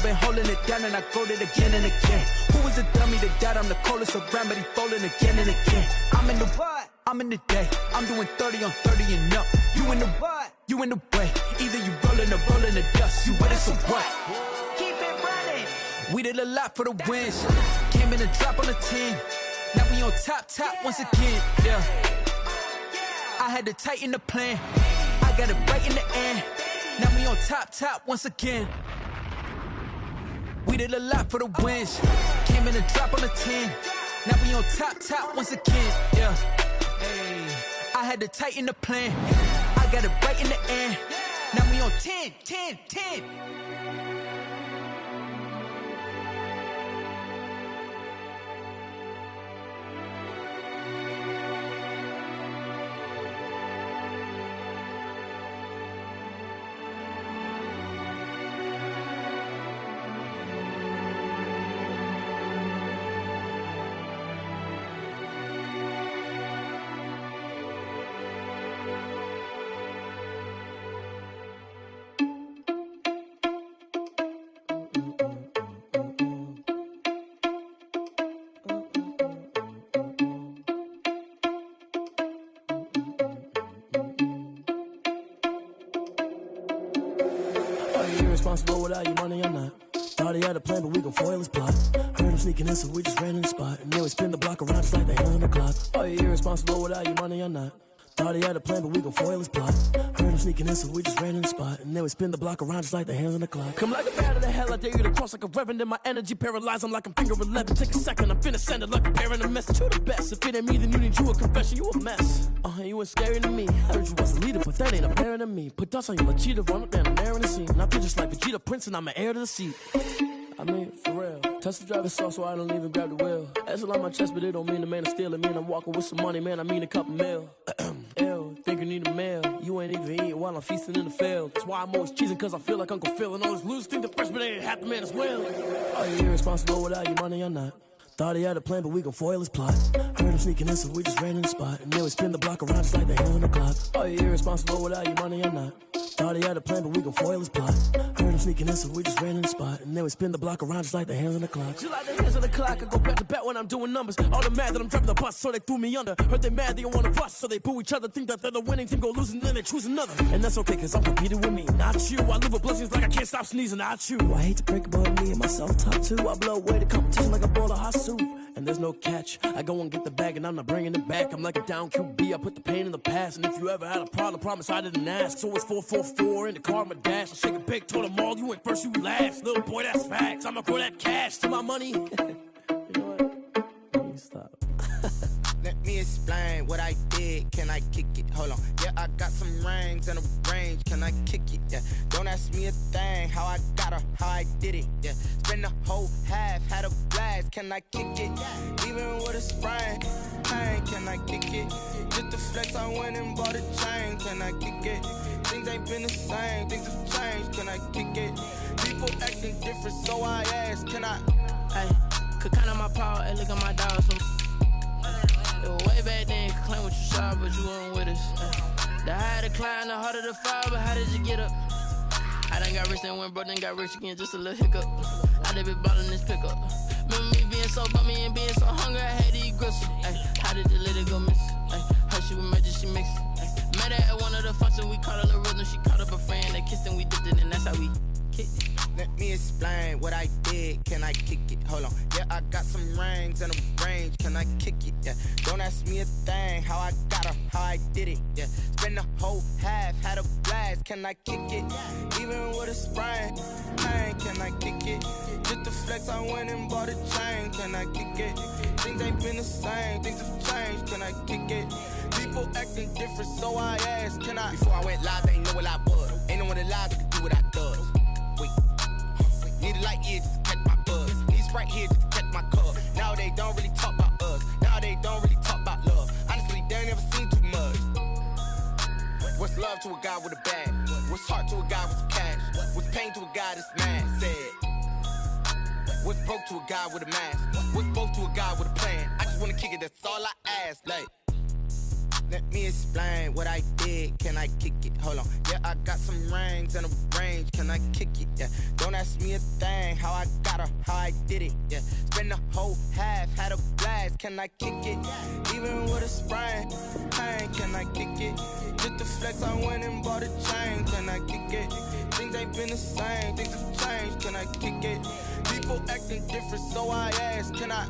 I've been holding it down and I go it again and again. Who was the dummy that died? I'm the coldest around, but he folding again and again. I'm in the what? I'm in the day. I'm doing 30 on 30 and up. You in the what? You in the way. Either you rolling or rolling the dust. You with us or what? Keep it running. We did a lot for the wins. Came in a drop on the 10. Now we on top once again. Yeah. I had to tighten the plan. I got it right in the end. Now we on top once again. We did a lot for the wins. Came in a drop on the 10. Now we on top once again. Yeah. Hey. I had to tighten the plan. I got it right in the end. Now we on 10. Responsible without your money or not. Thought he had a plan, but we gon' foil his plot. Heard him sneaking in, so we just ran in the spot. And then we spin the block around just like the hand on the clock. Are you irresponsible without your money or not? Thought he had a plan, but we gon' foil his plot. Heard him sneaking in, so we just ran in the spot. And then we spin the block around just like the hands on the clock. Come like a bat of the hell, I dare you to cross like a reverend. And my energy paralyzed, I'm like I'm finger 11. Take a second, I'm finna send it like a parent a message. You the best, if it ain't me, then you need you a confession. You a mess, you ain't scary to me. Heard you was a leader, but that ain't apparent to me. Put dust on your cheetah, run up down the air in the scene. And I feel just like Vegeta Prince, and I'm an heir to the seat. I mean, for real. Touch the driver's soft so I don't even grab the wheel. That's on my chest, but it don't mean the man is stealing. Mean I'm walking with some money, man, I mean a couple mil. Ew, think you need a meal. You ain't even eating while I'm feasting in the field. That's why I'm always cheesing, cause I feel like Uncle Phil. And all those losers think the freshman ain't half the man as well. Are you irresponsible without your money or not? Thought he had a plan, but we gon' foil his plot. Heard him sneaking in, so we just ran in the spot. And then we spin the block around just like the hands on the clock. Are you irresponsible without your money or not? Thought he had a plan, but we gon' foil his plot. Heard him sneaking in, so we just ran in the spot. And then we spin the block around just like the hands on the clock. Just like the hands on the clock, I go back to back when I'm doing numbers. All the mad that I'm driving the bus, so they threw me under. Heard they mad, they don't wanna bust, so they boo each other. Think that they're the winning team, go losing, then they choose another. And that's okay, cause I'm competing with me, not you. I live with blessings like I can't stop sneezing, not you. I hate to break about me and myself top two. I blow away the competition like a bowl of hot soup. And there's no catch, I go and get the bag and I'm not bringing it back. I'm like a down QB, I put the pain in the past. And if you ever had a problem, promise I didn't ask. So it's 444 in the car, my dash. I shake a big, told them all, you ain't first, you last. Little boy, that's facts, I'ma grow that cash to my money. You know what? Let me stop. Let me explain what I did. Can I kick it? Hold on. Yeah, I got some rings and a range. Can I kick it? Yeah. Don't ask me a thing. How I got her, how I did it. Yeah. Spend the whole half, had a blast. Can I kick it? Even with a sprain. Pain, can I kick it? Just to flex, I went and bought a chain. Can I kick it? Things ain't been the same. Things have changed. Can I kick it? People acting different, so I ask. Can I? Hey, could count on my power. Hey, look at my dogs. It was way back then, you could claim what you saw, but you weren't with us. The higher the climb, the harder the fall, but how did you get up? I done got rich, then went broke, then got rich again, just a little hiccup. I done been ballin' this pickup. Remember me being so bummy and being so hungry, I had to eat gristle. Ay, how did the lady go miss? Ay, her she was magic, she mixed. Met her at one of the functions, we caught her a rhythm, she caught up a friend, they kissed and we dipped it, and that's how we kicked it. Let me explain what I did. Can I kick it? Hold on. Yeah, I got some rings and a range. Can I kick it? Yeah. Don't ask me a thing. How I got her, how I did it. Yeah. Spend the whole half, had a blast. Can I kick it? Even with a sprain. Pain, can I kick it? Just to flex, I went and bought a chain. Can I kick it? Things ain't been the same. Things have changed. Can I kick it? People acting different, so I asked. Can I? Before I went live, they ain't know what I was. Ain't no one alive that could do what I does. Wait. Need a light here just to catch my buzz. Need Sprite here just to catch my cup. Now they don't really talk about us. Now they don't really talk about love. Honestly, they ain't never seen too much. What's love to a guy with a bag? What's heart to a guy with some cash? What's pain to a guy that's mad? Said. What's broke to a guy with a mask? What's broke to a guy with a plan? I just wanna kick it, that's all I ask. Like, Let me explain what I did. Can I kick it? Hold on. Yeah, I got some rings and a range. Can I kick it? Yeah. Don't ask me a thing. How I got her, how I did it. Yeah. Spend the whole half, had a blast. Can I kick it? Even with a sprain, pain. Can I kick it? Just the flex, I went and bought a chain. Can I kick it? Things ain't been the same. Things have changed. Can I kick it? People acting different, so I ask. Can I?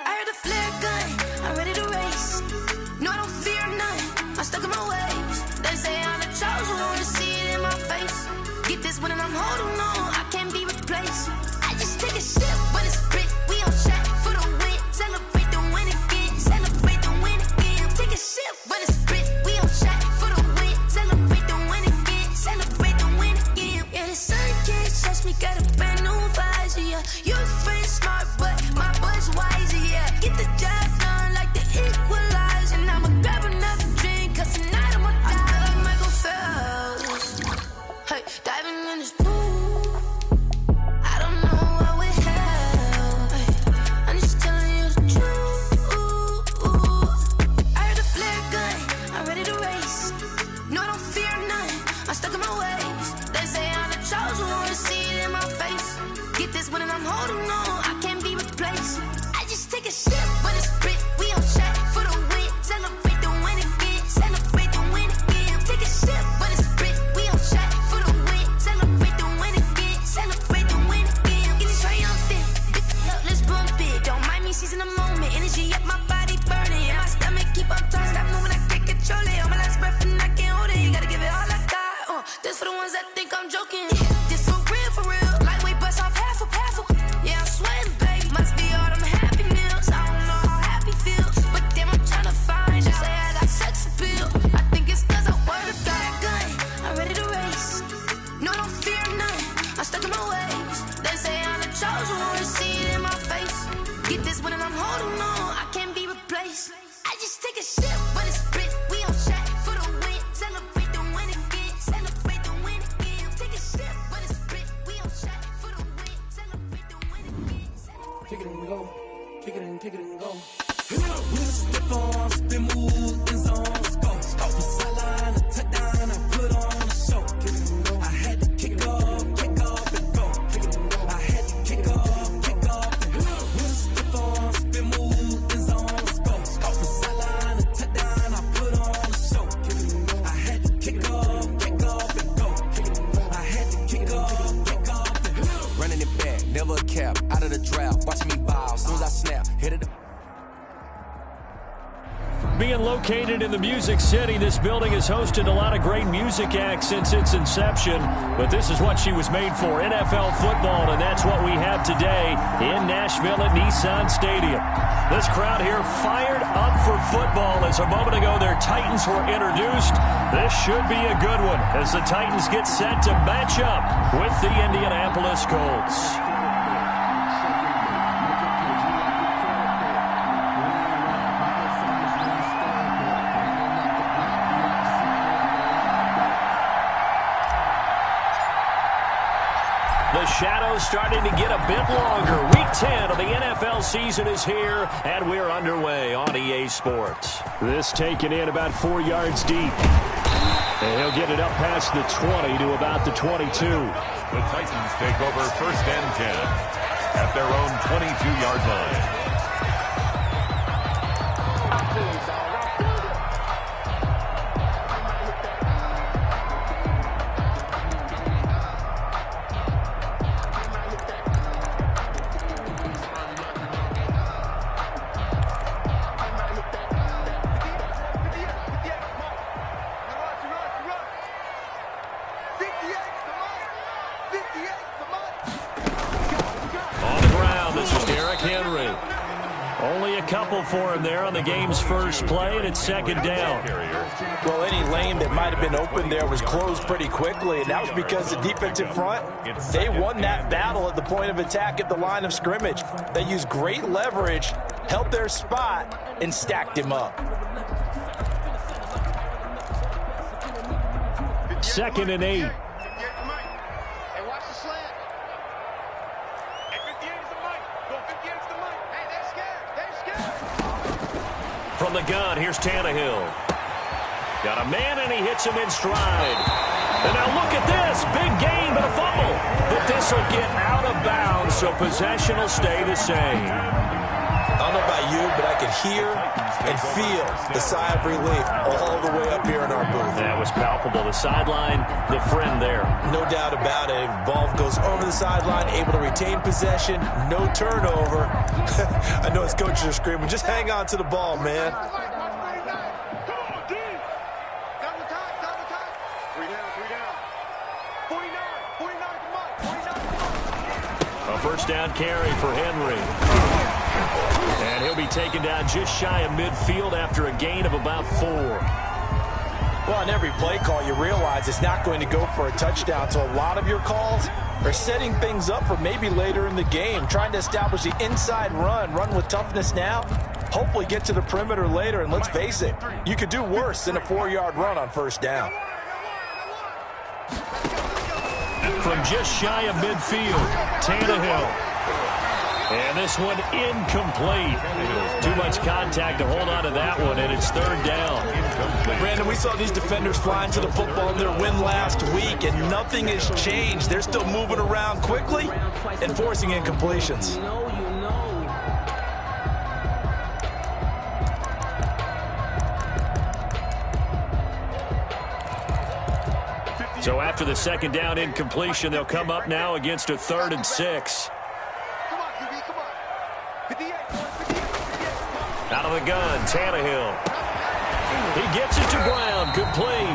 I heard a flare gun, I'm ready to race. No, I don't fear none, I'm stuck in my ways. They say I'm the chosen one, to see it in my face. Get this one and I'm holding on, I can't be replaced. I just take a sip when it's split, we on track for the win. Celebrate the win again, celebrate the win again. Take a sip when it's split, we on track for the win. Celebrate the win again, celebrate the win again. Yeah, the sun can't touch me, got a brand new visor, yeah. You're friend smart, but my boy's wiser, yeah. Get the job done like the equalizer. And I'ma grab another drink, cause tonight I'ma die like Michael Phelps. Hey, diving in this pool, I don't know what we have. Hey, I'm just telling you the truth. I heard a flare gun, I'm ready to race. No, I don't fear none, I'm stuck in my ways. They say I'm the chosen one, to see it in my face. Get this one and I'm holding on, I can't be replaced. I just take a sip when it's split, we on track for the win. Celebrate the win again, celebrate the win again. Take a sip when it's split, we on track for the win. Celebrate the win again, celebrate the win again. Get it triumphant, let's bump it. Don't mind me seizing the moment, energy up my body burning. And my stomach keep on turning, stop moving, I can't control it. On my last breath and I can't hold it, you gotta give it all I got. This for the ones that think I'm joking. This for real, lightweight bust off half a. Yeah, I'm sweating, babe. Must be all them happy meals. I don't know how happy feels, but damn, I'm tryna find out. Say I got sex appeal. I think it's cause I word of got a gun. I'm ready to race. No, I don't fear none. I'm stuck in my ways. They say I'm the chosen one, to see it in my face. Get this one and I'm holding on, I can't be replaced. I just take a sip when it's split. We on track for the win. Celebrate the win again. Celebrate the win again. Take a sip when it's split. We on track for the win. Celebrate the win again. Kick it and go, kick it and go. With a stiff on, spin move, in zone, let's go. Off the sideline, a touchdown, I put on a show. Kick it and go. I had to kick off and go. Kick it and go. I had to kick off and go. With a stiff on, spin move, in zone, let's go. Off the sideline, a touchdown, I put on a show. Kick it and go. I had to kick off and go. Kick it and go. I had to kick off and go. Running it back, never a cap, out of the drought. Watching me bow, soon as I snap, hit it. Being located in the Music City, this building has hosted a lot of great music acts since its inception, but this is what she was made for, NFL football, and that's what we have today in Nashville at Nissan Stadium. This crowd here fired up for football as a moment ago their Titans were introduced. This should be a good one as the Titans get set to match up with the Indianapolis Colts. The shadows starting to get a bit longer. Week 10 of the NFL season is here, and we're underway on EA Sports. This taken in about 4 yards deep. And he'll get it up past the 20 to about the 22. The Titans take over 1st and 10 at their own 22-yard line. Only a couple for him there on the game's first play, and it's second down. Well, any lane that might have been open there was closed pretty quickly, and that was because the defensive front, they won that battle at the point of attack at the line of scrimmage. They used great leverage, held their spot, and stacked him up. 2nd and 8. From the gun, here's Tannehill. Got a man, and he hits him in stride. And now look at this. Big gain, but a fumble. But this will get out of bounds, so possession will stay the same. I don't know about you, but I could hear and feel the sigh of relief all the way up here in our booth. That was palpable. The sideline, the friend there. No doubt about it. Ball goes over the sideline, able to retain possession, no turnover. I know his coaches are screaming, just hang on to the ball, man. A first down carry for Henry. And he'll be taken down just shy of midfield after a gain of about 4. Well, on every play call, you realize it's not going to go for a touchdown, so a lot of your calls are setting things up for maybe later in the game, trying to establish the inside run with toughness now, hopefully get to the perimeter later, and let's face it, you could do worse than a 4-yard run on first down. From just shy of midfield, Tannehill. And this one incomplete. Too much contact to hold on to that one, and it's 3rd down. Brandon, we saw these defenders flying to the football in their win last week, and nothing has changed. They're still moving around quickly and forcing incompletions. So after the 2nd down incompletion, they'll come up now against a 3rd and 6. Out of the gun, Tannehill. He gets it to ground. Good play.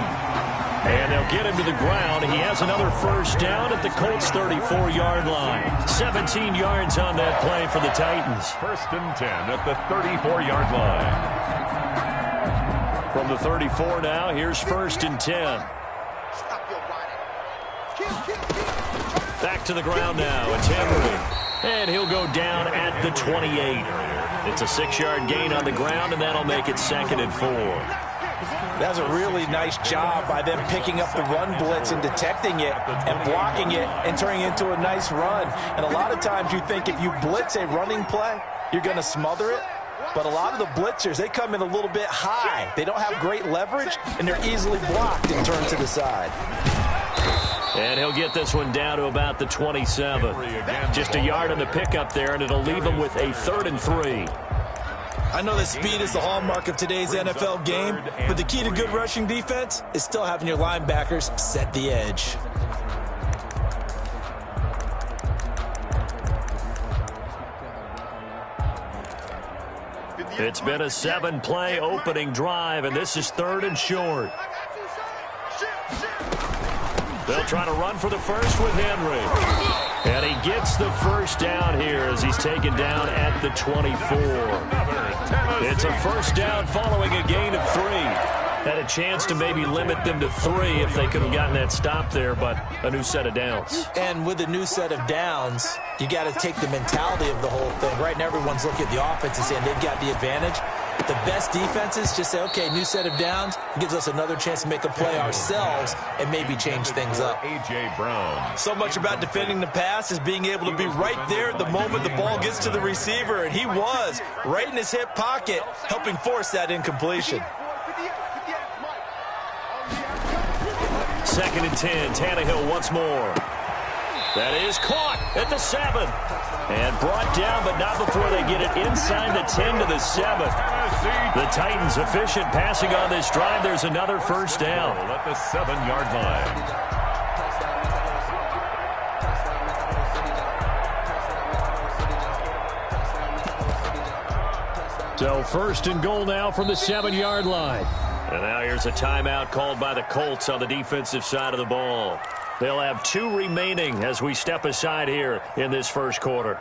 And they'll get him to the ground. He has another first down at the Colts' 34-yard line. 17 yards on that play for the Titans. 1st and 10 at the 34-yard line. From the 34 now, here's 1st and 10. Back to the ground now. It's Henry. And he'll go down at the 28. It's a 6-yard gain on the ground, and that'll make it 2nd and 4. That's a really nice job by them picking up the run blitz and detecting it and blocking it and turning it into a nice run. And a lot of times you think if you blitz a running play, you're going to smother it. But a lot of the blitzers, they come in a little bit high. They don't have great leverage, and they're easily blocked and turned to the side. And he'll get this one down to about the 27. Just a yard on the pickup there, and it'll leave him with a 3rd and 3. I know that speed is the hallmark of today's NFL game, but the key to good rushing defense is still having your linebackers set the edge. It's been a 7-play opening drive, and this is 3rd and short. They'll try to run for the first with Henry. And he gets the first down here as he's taken down at the 24. It's a first down following a gain of 3. Had a chance to maybe limit them to 3 if they could have gotten that stop there, but a new set of downs. And with a new set of downs, you got to take the mentality of the whole thing. Right now, everyone's looking at the offense and saying they've got the advantage. The best defenses just say, okay, new set of downs, gives us another chance to make a play ourselves and maybe change things up. A.J. Brown. So much about defending the pass is being able to be right there at the moment the ball gets to the receiver, and he was right in his hip pocket, helping force that incompletion. 2nd and 10, Tannehill once more. That is caught at the 7. And brought down, but not before they get it inside the 10 to the 7. The Titans efficient passing on this drive. There's another first down. At the 7-yard line. So 1st and goal now from the 7-yard line. And now here's a timeout called by the Colts on the defensive side of the ball. They'll have 2 remaining as we step aside here in this first quarter.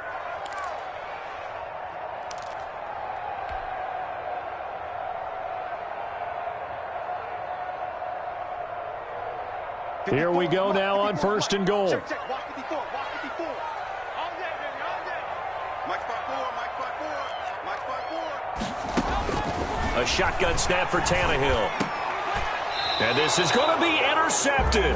Here we go now on 1st and goal. A shotgun snap for Tannehill. And this is going to be intercepted.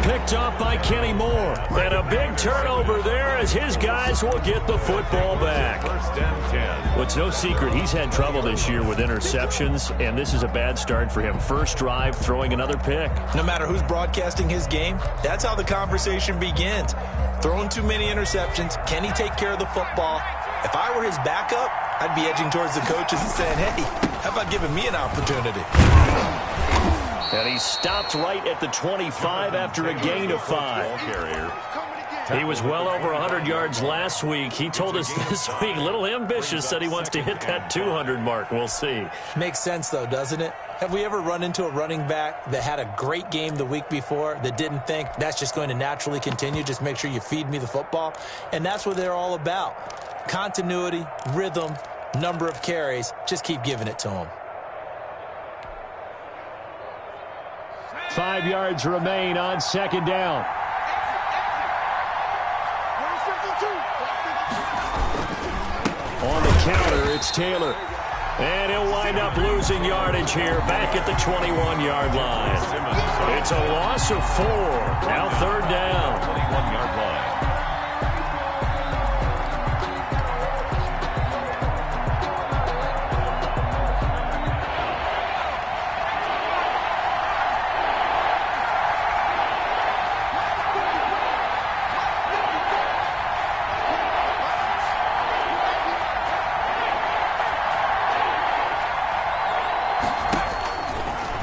Picked up by Kenny Moore. And a big turnover there as his guys will get the football back. 1st and 10. Well, it's no secret he's had trouble this year with interceptions, and this is a bad start for him. First drive, throwing another pick. No matter who's broadcasting his game, that's how the conversation begins. Throwing too many interceptions. Can he take care of the football? If I were his backup, I'd be edging towards the coaches and saying, hey, how about giving me an opportunity? And he stopped right at the 25 after a gain of 5. He was well over 100 yards last week. He told us this week, a little ambitious, said he wants to hit that 200 mark. We'll see. Makes sense, though, doesn't it? Have we ever run into a running back that had a great game the week before that didn't think that's just going to naturally continue? Just make sure you feed me the football. And that's what they're all about. Continuity, rhythm, number of carries. Just keep giving it to them. 5 yards remain on 2nd down. On the counter, it's Taylor. And he'll wind up losing yardage here back at the 21-yard line. It's a loss of 4. Now 3rd down. 21-yard line.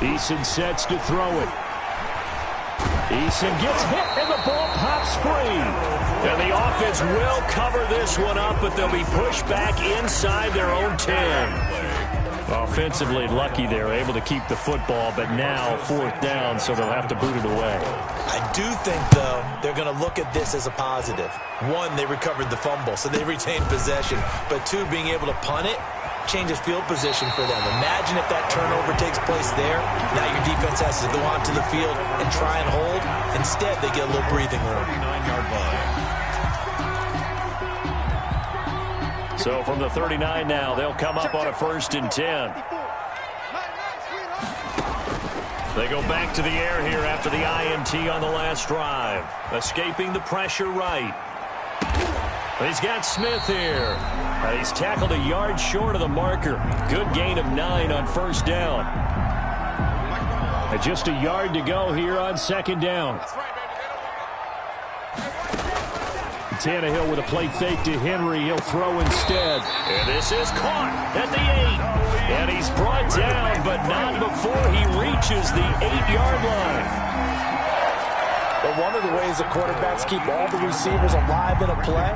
Eason sets to throw it. Eason gets hit and the ball pops free. And the offense will cover this one up, but they'll be pushed back inside their own 10. Offensively lucky they're able to keep the football, but now 4th down, so they'll have to boot it away. I do think, though, they're going to look at this as a positive. 1, they recovered the fumble, so they retained possession. But 2, being able to punt it changes field position for them. Imagine if that turnover takes place there. Now your defense has to go onto the field and try and hold. Instead, they get a little breathing room. 39-yard line. So from the 39 now, they'll come up on a 1st and 10. They go back to the air here after the INT on the last drive. Escaping the pressure right. He's got Smith here. He's tackled a yard short of the marker. Good gain of 9 on 1st down. And just a yard to go here on 2nd down. Tannehill with a play fake to Henry. He'll throw instead. And this is caught at the 8. And he's brought down, but not before he reaches the 8-yard line. But one of the ways the quarterbacks keep all the receivers alive in a play,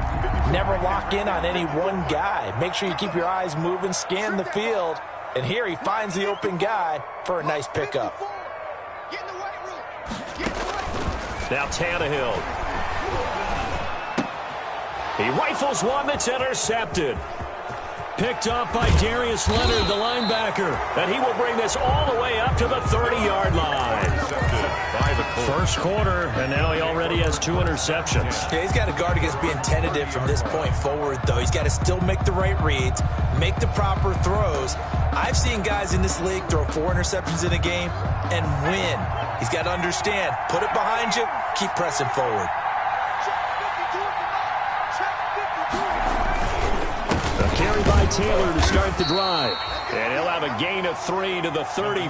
never lock in on any one guy. Make sure you keep your eyes moving, scan the field. And here he finds the open guy for a nice pickup. Now Tannehill. He rifles one that's intercepted. Picked up by Darius Leonard, the linebacker. And he will bring this all the way up to the 30-yard line. First quarter, and now he already has 2 interceptions. Yeah, he's got to guard against being tentative from this point forward, though. He's got to still make the right reads, make the proper throws. I've seen guys in this league throw 4 interceptions in a game and win. He's got to understand, put it behind you, keep pressing forward. A carry by Taylor to start the drive. And he'll have a gain of 3 to the 33.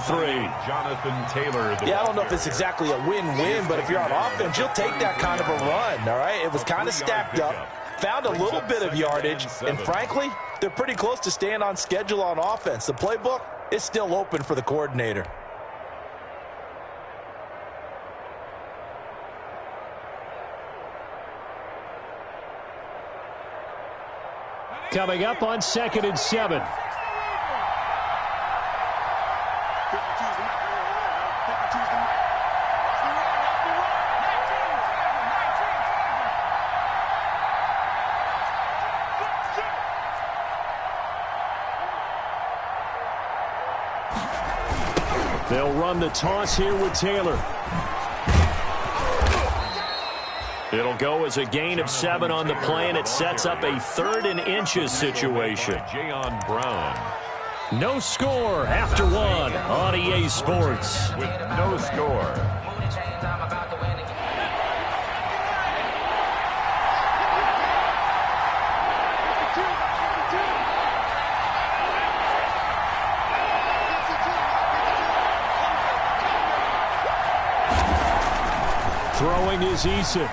Jonathan Taylor. Yeah, I don't know if it's exactly a win-win, but if you're on offense, you'll take that kind of a run, all right? It was kind of stacked up, found a little bit of yardage, and frankly, they're pretty close to staying on schedule on offense. The playbook is still open for the coordinator. Coming up on 2nd and 7. They'll run the toss here with Taylor. It'll go as a gain of 7 on the play, and it sets up a 3rd and inches situation. Jayon Brown. No score after 1 on EA Sports. With no score. Throwing is Eason.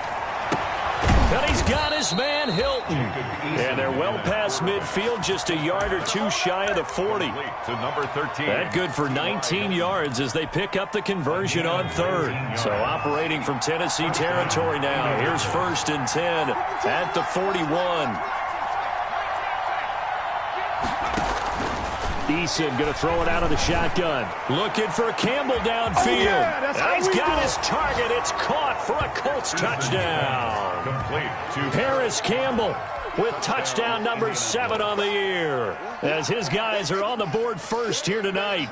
And he's got his man, Hilton. And they're well past midfield, just a yard or 2 shy of the 40. To number 13. That good for 19 yards as they pick up the conversion on 3rd. So operating from Tennessee territory now. Here's 1st and 10 at the 41. Eason going to throw it out of the shotgun. Looking for Campbell downfield. He's got his target. It's caught for a Colts touchdown. Complete to Paris Campbell with touchdown number 7 on the year. As his guys are on the board first here tonight.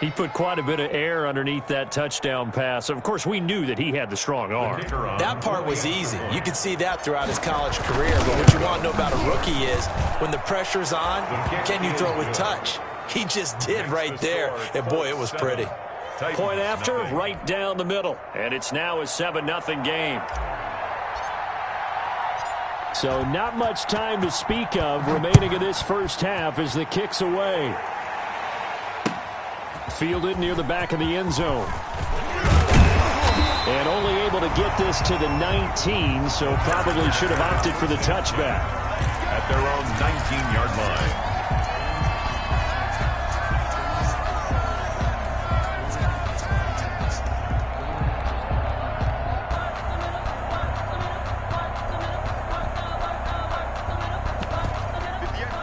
He put quite a bit of air underneath that touchdown pass. Of course, we knew that he had the strong arm. That part was easy. You could see that throughout his college career. But what you want to know about a rookie is when the pressure's on, can you throw with touch? He just did right there. And, boy, it was pretty. Point after, right down the middle. And it's now a 7-0 game. So not much time to speak of remaining in this first half as the kick's away. Fielded near the back of the end zone. And only able to get this to the 19, so probably should have opted for the touchback. At their own 19-yard line.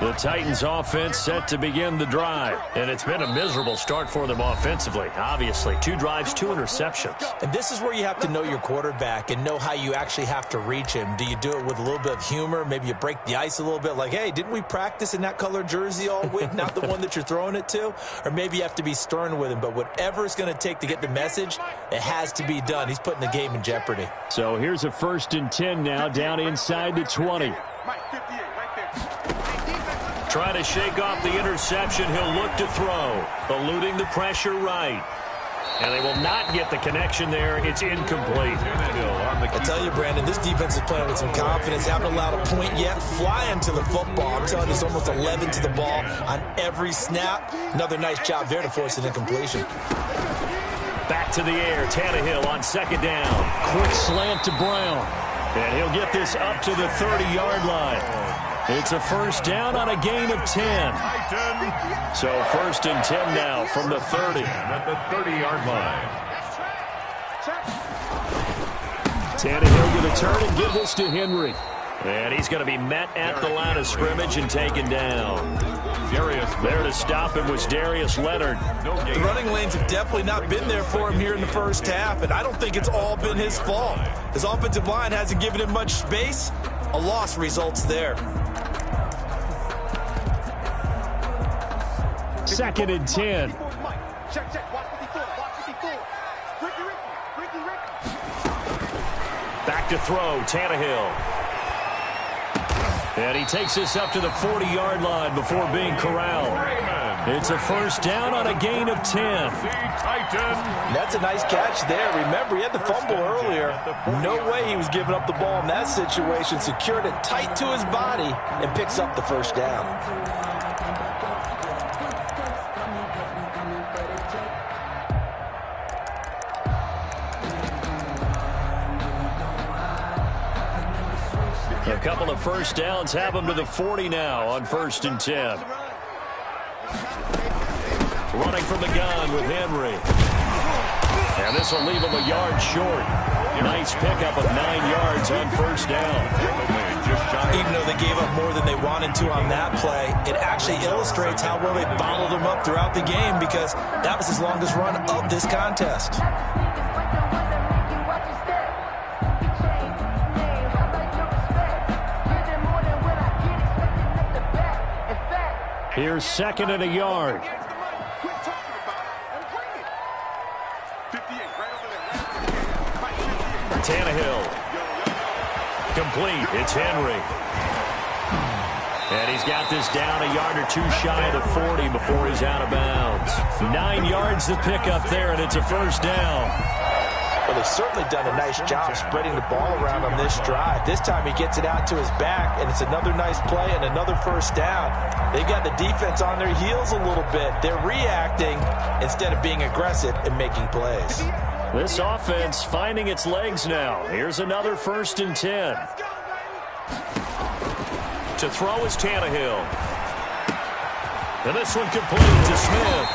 The Titans offense set to begin the drive. And it's been a miserable start for them offensively, obviously. 2 drives, 2 interceptions. And this is where you have to know your quarterback and know how you actually have to reach him. Do you do it with a little bit of humor? Maybe you break the ice a little bit like, hey, didn't we practice in that color jersey all week? Not the one that you're throwing it to? Or maybe you have to be stern with him. But whatever it's going to take to get the message, it has to be done. He's putting the game in jeopardy. So here's a 1st and 10 now down inside the 20. Trying to shake off the interception. He'll look to throw. Eluding the pressure right. And they will not get the connection there. It's incomplete. I tell you, Brandon, this defense is playing with some confidence. Haven't allowed a point yet. Flying to the football. I'm telling you, it's almost 11 to the ball on every snap. Another nice job there to force an incompletion. Back to the air. Tannehill on 2nd down. Quick slant to Brown. And he'll get this up to the 30-yard line. It's a 1st down on a gain of 10. So 1st and 10 now from the 30. At the 30-yard line. Tannehill going to turn and give this to Henry. And he's going to be met at the line of scrimmage and taken down. There to stop him was Darius Leonard. The running lanes have definitely not been there for him here in the first half, and I don't think it's all been his fault. His offensive line hasn't given him much space. A loss results there. 2nd and 10. Back to throw, Tannehill. And he takes this up to the 40-yard line before being corralled. It's a 1st down on a gain of 10. That's a nice catch there. Remember, he had the fumble earlier. No way he was giving up the ball in that situation. Secured it tight to his body and picks up the 1st down. A couple of 1st downs have him to the 40 now on 1st and 10. Running from the gun with Henry. And this will leave him a yard short. Nice pickup of 9 yards on 1st down. Even though they gave up more than they wanted to on that play, it actually illustrates how well they bottled him up throughout the game because that was his longest run of this contest. Here's 2nd and a yard. Tannehill. Complete. It's Henry. And he's got this down a yard or two shy of the 40 before he's out of bounds. 9 yards to pick up there, and it's a first down. Well, they've certainly done a nice job spreading the ball around on this drive. This time he gets it out to his back, and it's another nice play and another first down. They've got the defense on their heels a little bit. They're reacting instead of being aggressive and making plays. This offense finding its legs now. Here's another 1st and 10. To throw is Tannehill. And this one complete to Smith.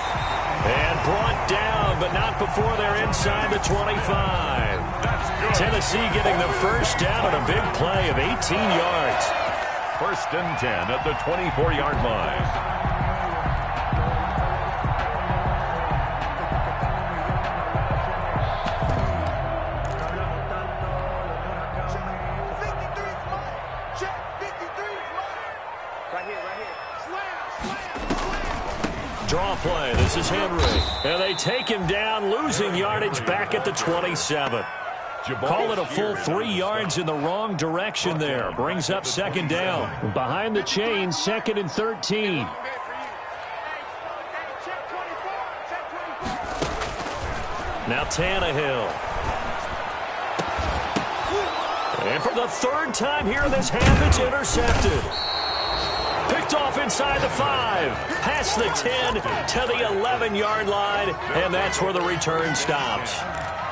And brought down, but not before they're inside the 25. Tennessee getting the first down on a big play of 18 yards. 1st and 10 at the 24-yard line. Draw play. This is Henry. And they take him down, losing yardage back at the 27. Call it a full 3 yards in the wrong direction there. Brings up 2nd down. Behind the chains, 2nd and 13. Now Tannehill. And for the 3rd time here this half, it's intercepted. Picked off inside the 5, past the 10 to the 11-yard line, and that's where the return stops.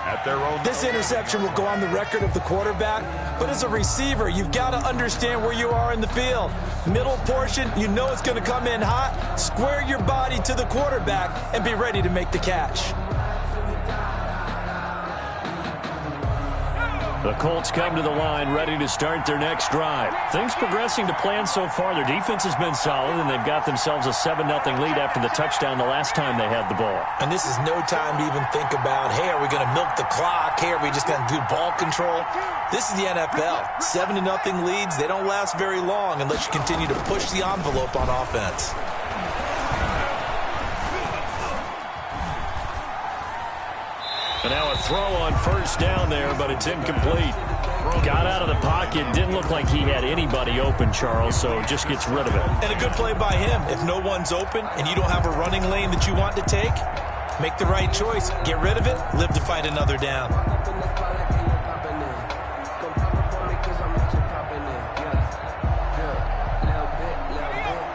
At their own. This interception will go on the record of the quarterback, but as a receiver, you've got to understand where you are in the field. Middle portion, you know it's going to come in hot. Square your body to the quarterback and be ready to make the catch. The Colts come to the line ready to start their next drive. Things progressing to plan so far. Their defense has been solid, and they've got themselves a 7-0 lead after the touchdown the last time they had the ball. And this is no time to even think about, hey, are we going to milk the clock? Hey, are we just going to do ball control? This is the NFL. 7-0 leads, they don't last very long unless you continue to push the envelope on offense. And now a throw on 1st down there, but it's incomplete. Got out of the pocket. Didn't look like he had anybody open, Charles, so just gets rid of it. And a good play by him. If no one's open and you don't have a running lane that you want to take, make the right choice. Get rid of it. Live to fight another down.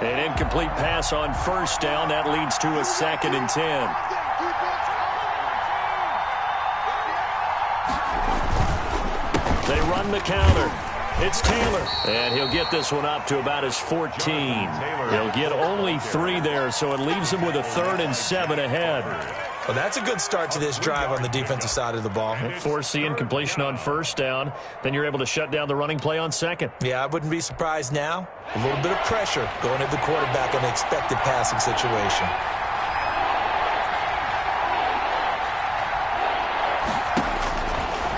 An incomplete pass on 1st down. That leads to a 2nd and 10. They run the counter. It's Taylor. And he'll get this one up to about his 14. He'll get only 3 there, so it leaves him with a 3rd and 7 ahead. Well, that's a good start to this drive on the defensive side of the ball. Force the incompletion on 1st down. Then you're able to shut down the running play on 2nd. Yeah, I wouldn't be surprised now. A little bit of pressure going at the quarterback in an expected passing situation.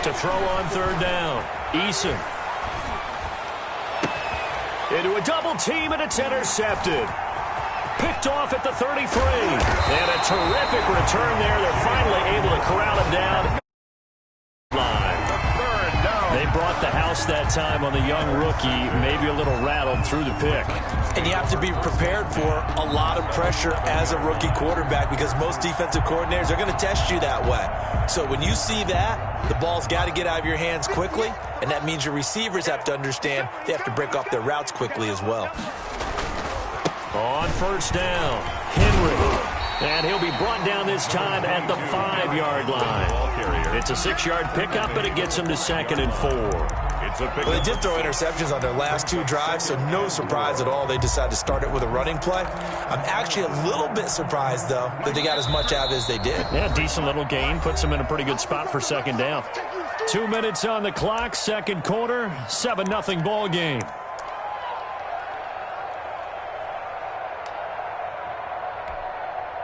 To throw on 3rd down, Eason. Into a double team, and it's intercepted. Picked off at the 33. And a terrific return there. They're finally able to corral him down. They brought the house that time on the young rookie, maybe a little rattled through the pick. And you have to be prepared for a lot of pressure as a rookie quarterback because most defensive coordinators are going to test you that way. So when you see that, the ball's got to get out of your hands quickly, and that means your receivers have to understand they have to break off their routes quickly as well. On 1st down, Henry. And he'll be brought down this time at the 5-yard line. It's a 6-yard pickup, but it gets him to 2nd and 4. Well, they did throw interceptions on their last 2 drives, so no surprise at all they decided to start it with a running play. I'm actually a little bit surprised, though, that they got as much out of it as they did. Yeah, decent little gain. Puts them in a pretty good spot for 2nd down. 2 minutes on the clock, 2nd quarter, 7-0 ball game.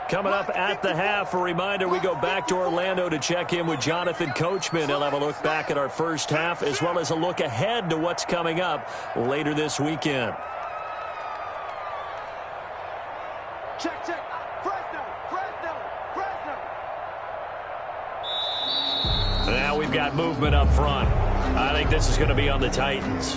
Coming up at the half, a reminder, we go back to Orlando to check in with Jonathan Coachman. He'll have a look back at our first half as well as a look ahead to what's coming up later this weekend. Check, check. Fresno. Now we we've got movement up front. I think this is going to be on the Titans.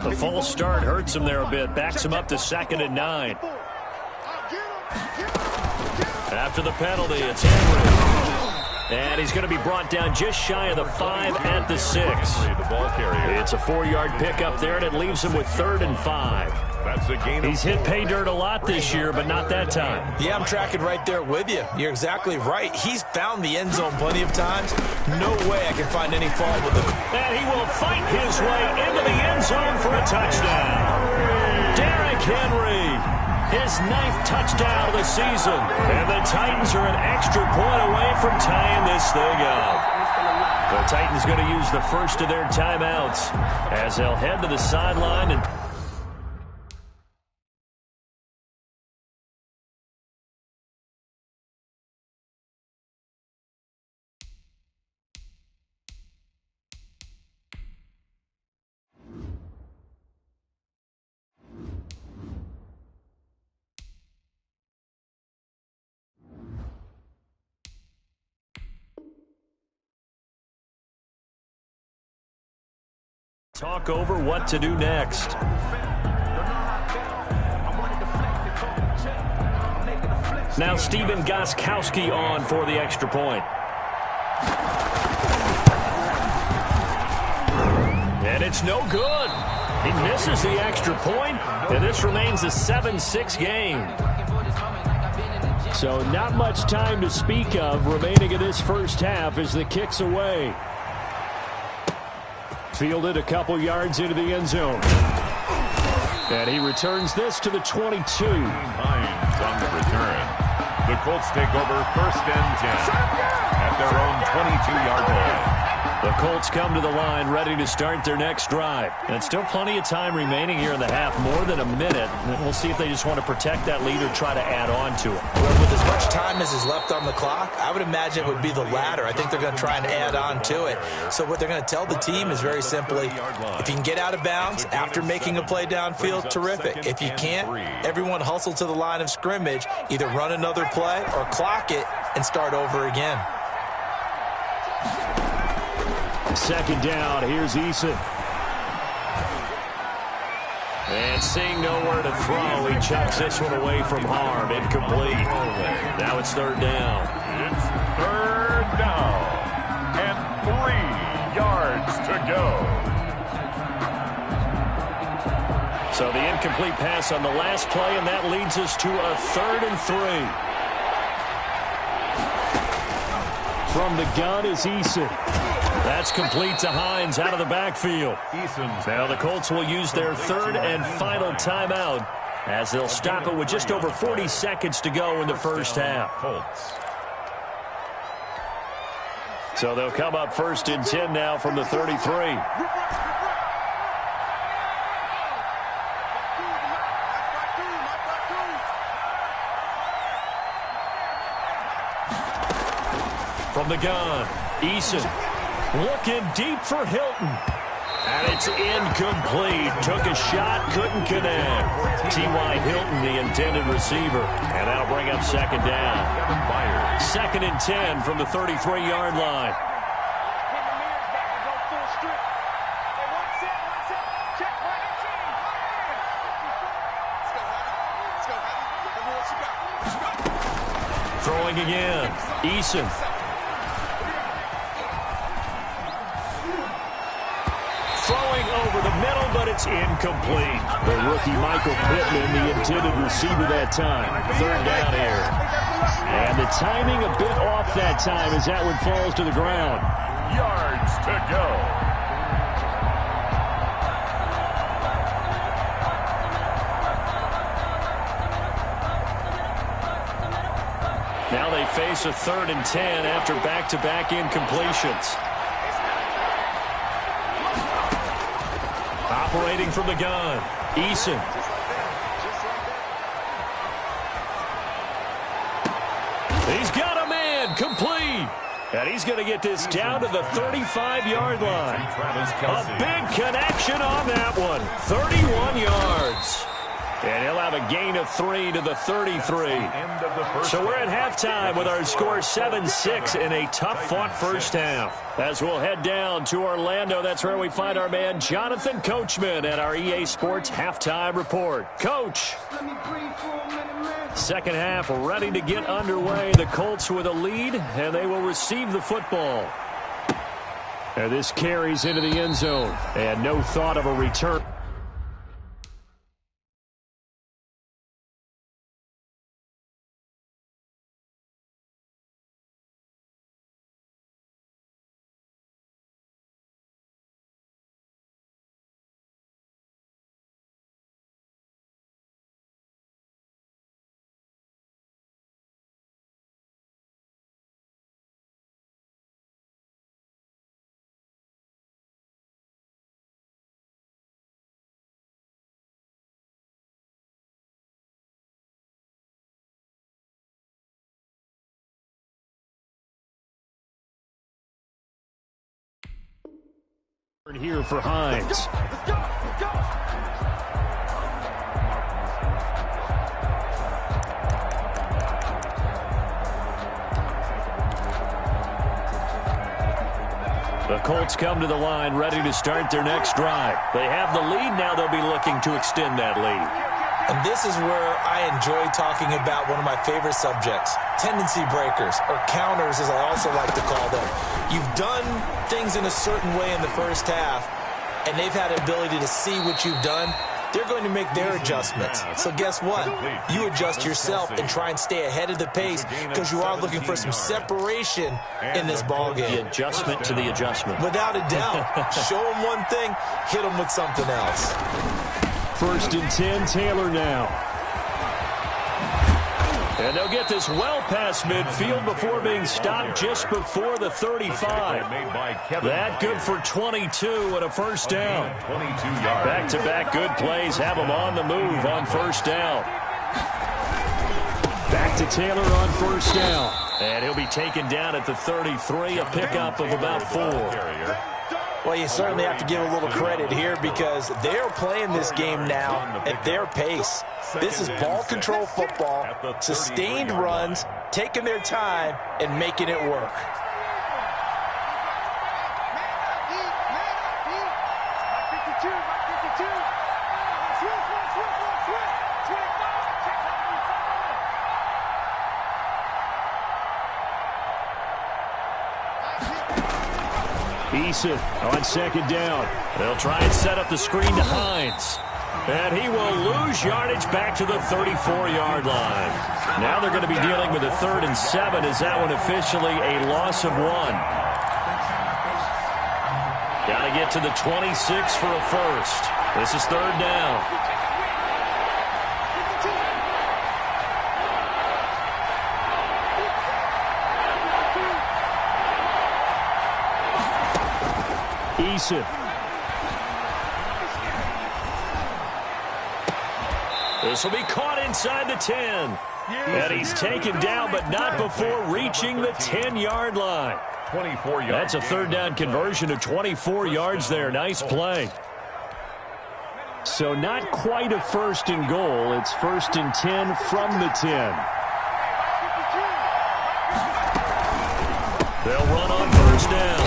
The false start hurts him there a bit. Backs him up to 2nd and 9. After the penalty, it's Henry. And he's going to be brought down just shy of the 5 at the 6. It's a 4-yard pickup there, and it leaves him with 3rd and 5. That's a gain. He's hit pay dirt a lot this year, but not that time. Yeah, I'm tracking right there with you. You're exactly right. He's found the end zone plenty of times. No way I can find any fault with him. And he will fight his way into the end zone for a touchdown. Derrick Henry, his 9th touchdown of the season. And the Titans are an extra point away from tying this thing up. The Titans going to use the first of their timeouts as they'll head to the sideline and talk over what to do next. Now Stephen Gostkowski on for the extra point. And it's no good. He misses the extra point, and this remains a 7-6 game. So not much time to speak of remaining in this first half as the kick's away. Fielded a couple yards into the end zone. And he returns this to the 22. Hines on the return. The Colts take over 1st and 10 at their own 22-yard line. The Colts come to the line ready to start their next drive. And still plenty of time remaining here in the half, more than a minute. And we'll see if they just want to protect that lead or try to add on to it. Well, with as much time as is left on the clock, I would imagine it would be the latter. I think they're going to try and add on to it. So what they're going to tell the team is very simply, if you can get out of bounds after making a play downfield, terrific. If you can't, everyone hustle to the line of scrimmage, either run another play or clock it and start over again. 2nd down, here's Eason. And seeing nowhere to throw, he chucks this one away from harm. Incomplete. Now it's 3rd down. It's 3rd down. And 3 yards to go. So the incomplete pass on the last play, and that leads us to a 3rd and 3. From the gun is Eason. That's complete to Hines out of the backfield. Now the Colts will use their 3rd and final timeout as they'll stop it with just over 40 seconds to go in the first half. So they'll come up 1st and 10 now from the 33. From the gun, Eason. Looking deep for Hilton. And it's incomplete. Took a shot, couldn't connect. T.Y. Hilton, the intended receiver. And that'll bring up 2nd down. 2nd and 10 from the 33-yard line. Throwing again. Eason. Throwing over the middle, but it's incomplete. The rookie Michael Pittman, the intended receiver that time. 3rd down here. And the timing a bit off that time as that one falls to the ground. Yards to go. Now they face a 3rd and 10 after back-to-back incompletions. Operating from the gun, Eason. He's got a man, complete. And he's going to get this down to the 35-yard line. A big connection on that one. 31 yards. And he'll have a gain of 3 to the 33. So we're at halftime with our score 7-6 in a tough-fought first half. As we'll head down to Orlando, that's where we find our man Jonathan Coachman at our EA Sports Halftime Report. Coach. Second half ready to get underway. The Colts with a lead, and they will receive the football. And this carries into the end zone, and no thought of a return. Here for Hines. Let's go. The Colts come to the line ready to start their next drive. They have the lead. Now they'll be looking to extend that lead. And this is where I enjoy talking about one of my favorite subjects, tendency breakers, or counters as I also like to call them. You've done things in a certain way in the first half, and they've had the ability to see what you've done. They're going to make their adjustments. So guess what? You adjust yourself and try and stay ahead of the pace because you are looking for some separation in this ballgame. The adjustment to the adjustment. Without a doubt. Show them one thing, hit them with something else. 1st and 10, Taylor now. And they'll get this well past midfield before being stopped just before the 35. That good for 22 and a first down. Back-to-back good plays have them on the move on first down. Back to Taylor on first down. And he'll be taken down at the 33, a pickup of about 4. Well, you certainly have to give a little credit here because they're playing this game now at their pace. This is ball control football, sustained runs, taking their time, and making it work. Eason on second down. They'll try and set up the screen to Hines. And he will lose yardage back to the 34-yard line. Now they're going to be dealing with a 3rd and 7. Is that one officially a loss of 1? Got to get to the 26 for a first. This is 3rd down. Eason. This will be caught inside the 10. And he's taken down, but not before reaching the 10-yard line. 24 yards. That's a 3rd down conversion of 24 yards there. Nice play. So not quite a 1st and goal. It's 1st and 10 from the 10. They'll run on first down.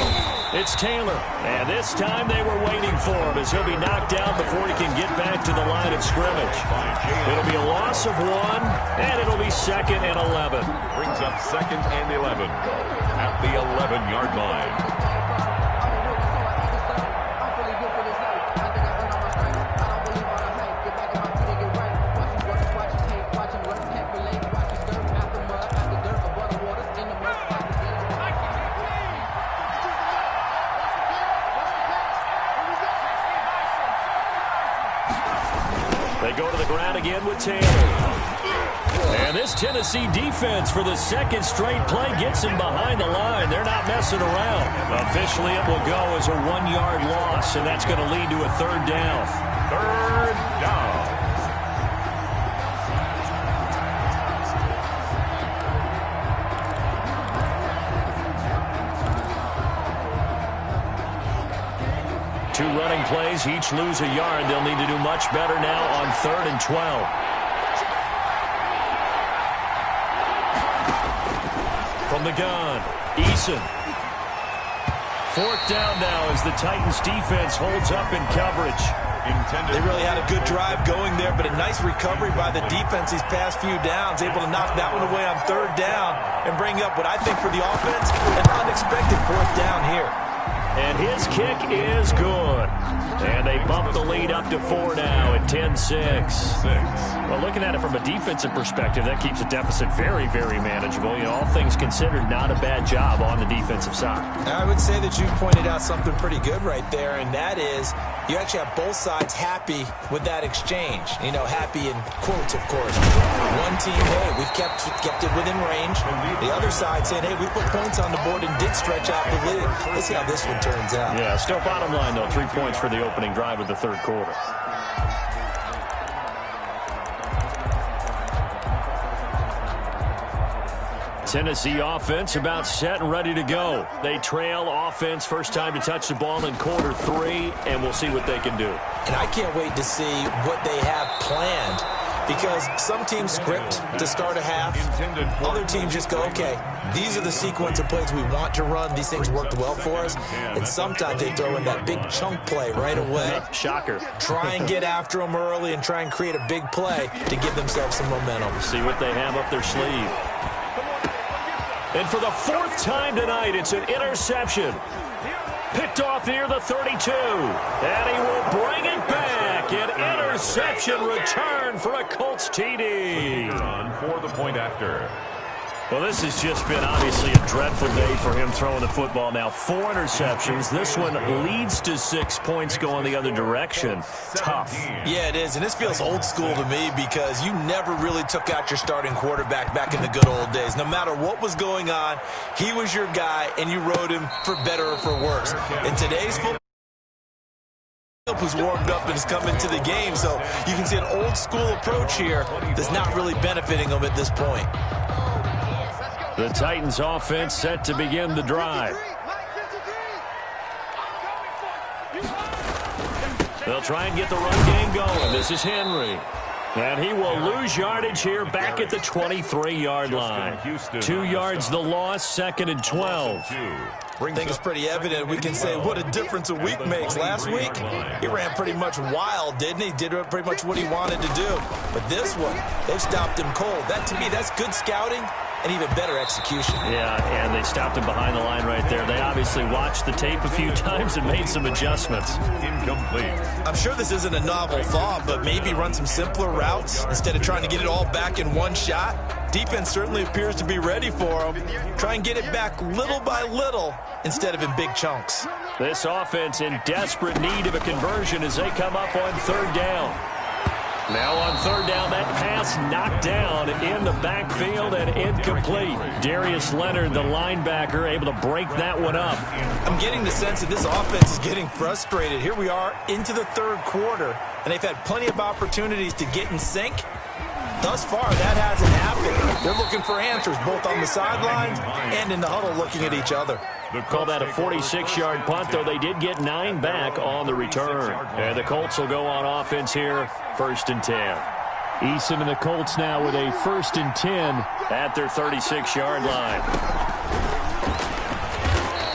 It's Taylor, and this time they were waiting for him as he'll be knocked down before he can get back to the line of scrimmage. It'll be a loss of 1, and it'll be 2nd and 11. Brings up 2nd and 11 at the 11-yard line. They go to the ground again with Taylor. And this Tennessee defense for the 2nd straight play gets him behind the line. They're not messing around. Officially, it will go as a 1-yard loss, and that's going to lead to a 3rd down. 3rd down. running plays each lose a yard. They'll need to do much better now on 3rd and 12. From the gun, Eason. 4th down now as the Titans defense holds up in coverage. They really had a good drive going there, but a nice recovery by the defense these past few downs, able to knock that one away on 3rd down and bring up what I think for the offense, an unexpected 4th down here. And his kick is good. And they bump the lead up to 4 now at 10-6. Well, looking at it from a defensive perspective, that keeps the deficit very, very manageable. You know, all things considered, not a bad job on the defensive side. I would say that you've pointed out something pretty good right there, and that is you actually have both sides happy with that exchange. You know, happy in quotes, of course. One team, hey, we've kept it within range. The other side saying, hey, we put points on the board and did stretch out the lead. Let's see how this one turns out. Yeah, still bottom line, though, 3 points for the opening drive of the 3rd quarter. Tennessee offense about set and ready to go. They trail offense, first time to touch the ball in quarter 3, and we'll see what they can do. And I can't wait to see what they have planned, because some teams script to start a half. Other teams just go, okay, these are the sequence of plays we want to run. These things worked well for us. And sometimes they throw in that big chunk play right away. Shocker. Try and get after them early and try and create a big play to give themselves some momentum. See what they have up their sleeve. And for the 4th time tonight, it's an interception. Picked off near the 32. And he will bring it back. An interception return for a Colts TD. For the point after. Well, this has just been obviously a dreadful day for him throwing the football. Now 4 interceptions. This one leads to 6 points going the other direction. Tough. Yeah, it is. And this feels old school to me because you never really took out your starting quarterback back in the good old days. No matter what was going on, he was your guy, and you rode him for better or for worse. In today's football, who's warmed up and has come into the game, so you can see an old school approach here that's not really benefiting them at this point. The Titans offense set to begin the drive. They'll try and get the run game going. This is Henry. And he will lose yardage here back at the 23-yard line. 2 yards the loss, 2nd and 12. I think it's pretty evident. We can say what a difference a week makes. Last week, he ran pretty much wild, didn't he? Did pretty much what he wanted to do. But this one, they've stopped him cold. That, to me, that's good scouting and even better execution. Yeah, and they stopped him behind the line right there. They obviously watched the tape a few times and made some adjustments. Incomplete. I'm sure this isn't a novel thought, but maybe run some simpler routes instead of trying to get it all back in one shot. Defense certainly appears to be ready for him. Try and get it back little by little instead of in big chunks. This offense in desperate need of a conversion as they come up on 3rd down. Now on 3rd down, that pass knocked down in the backfield and incomplete. Darius Leonard, the linebacker, able to break that one up. I'm getting the sense that this offense is getting frustrated. Here we are into the 3rd quarter, and they've had plenty of opportunities to get in sync. Thus far, that hasn't happened. They're looking for answers both on the sidelines and in the huddle looking at each other. Call that a 46-yard punt, though they did get 9 back on the return. And the Colts will go on offense here, 1st and 10. Eason and the Colts now with a 1st and 10 at their 36-yard line.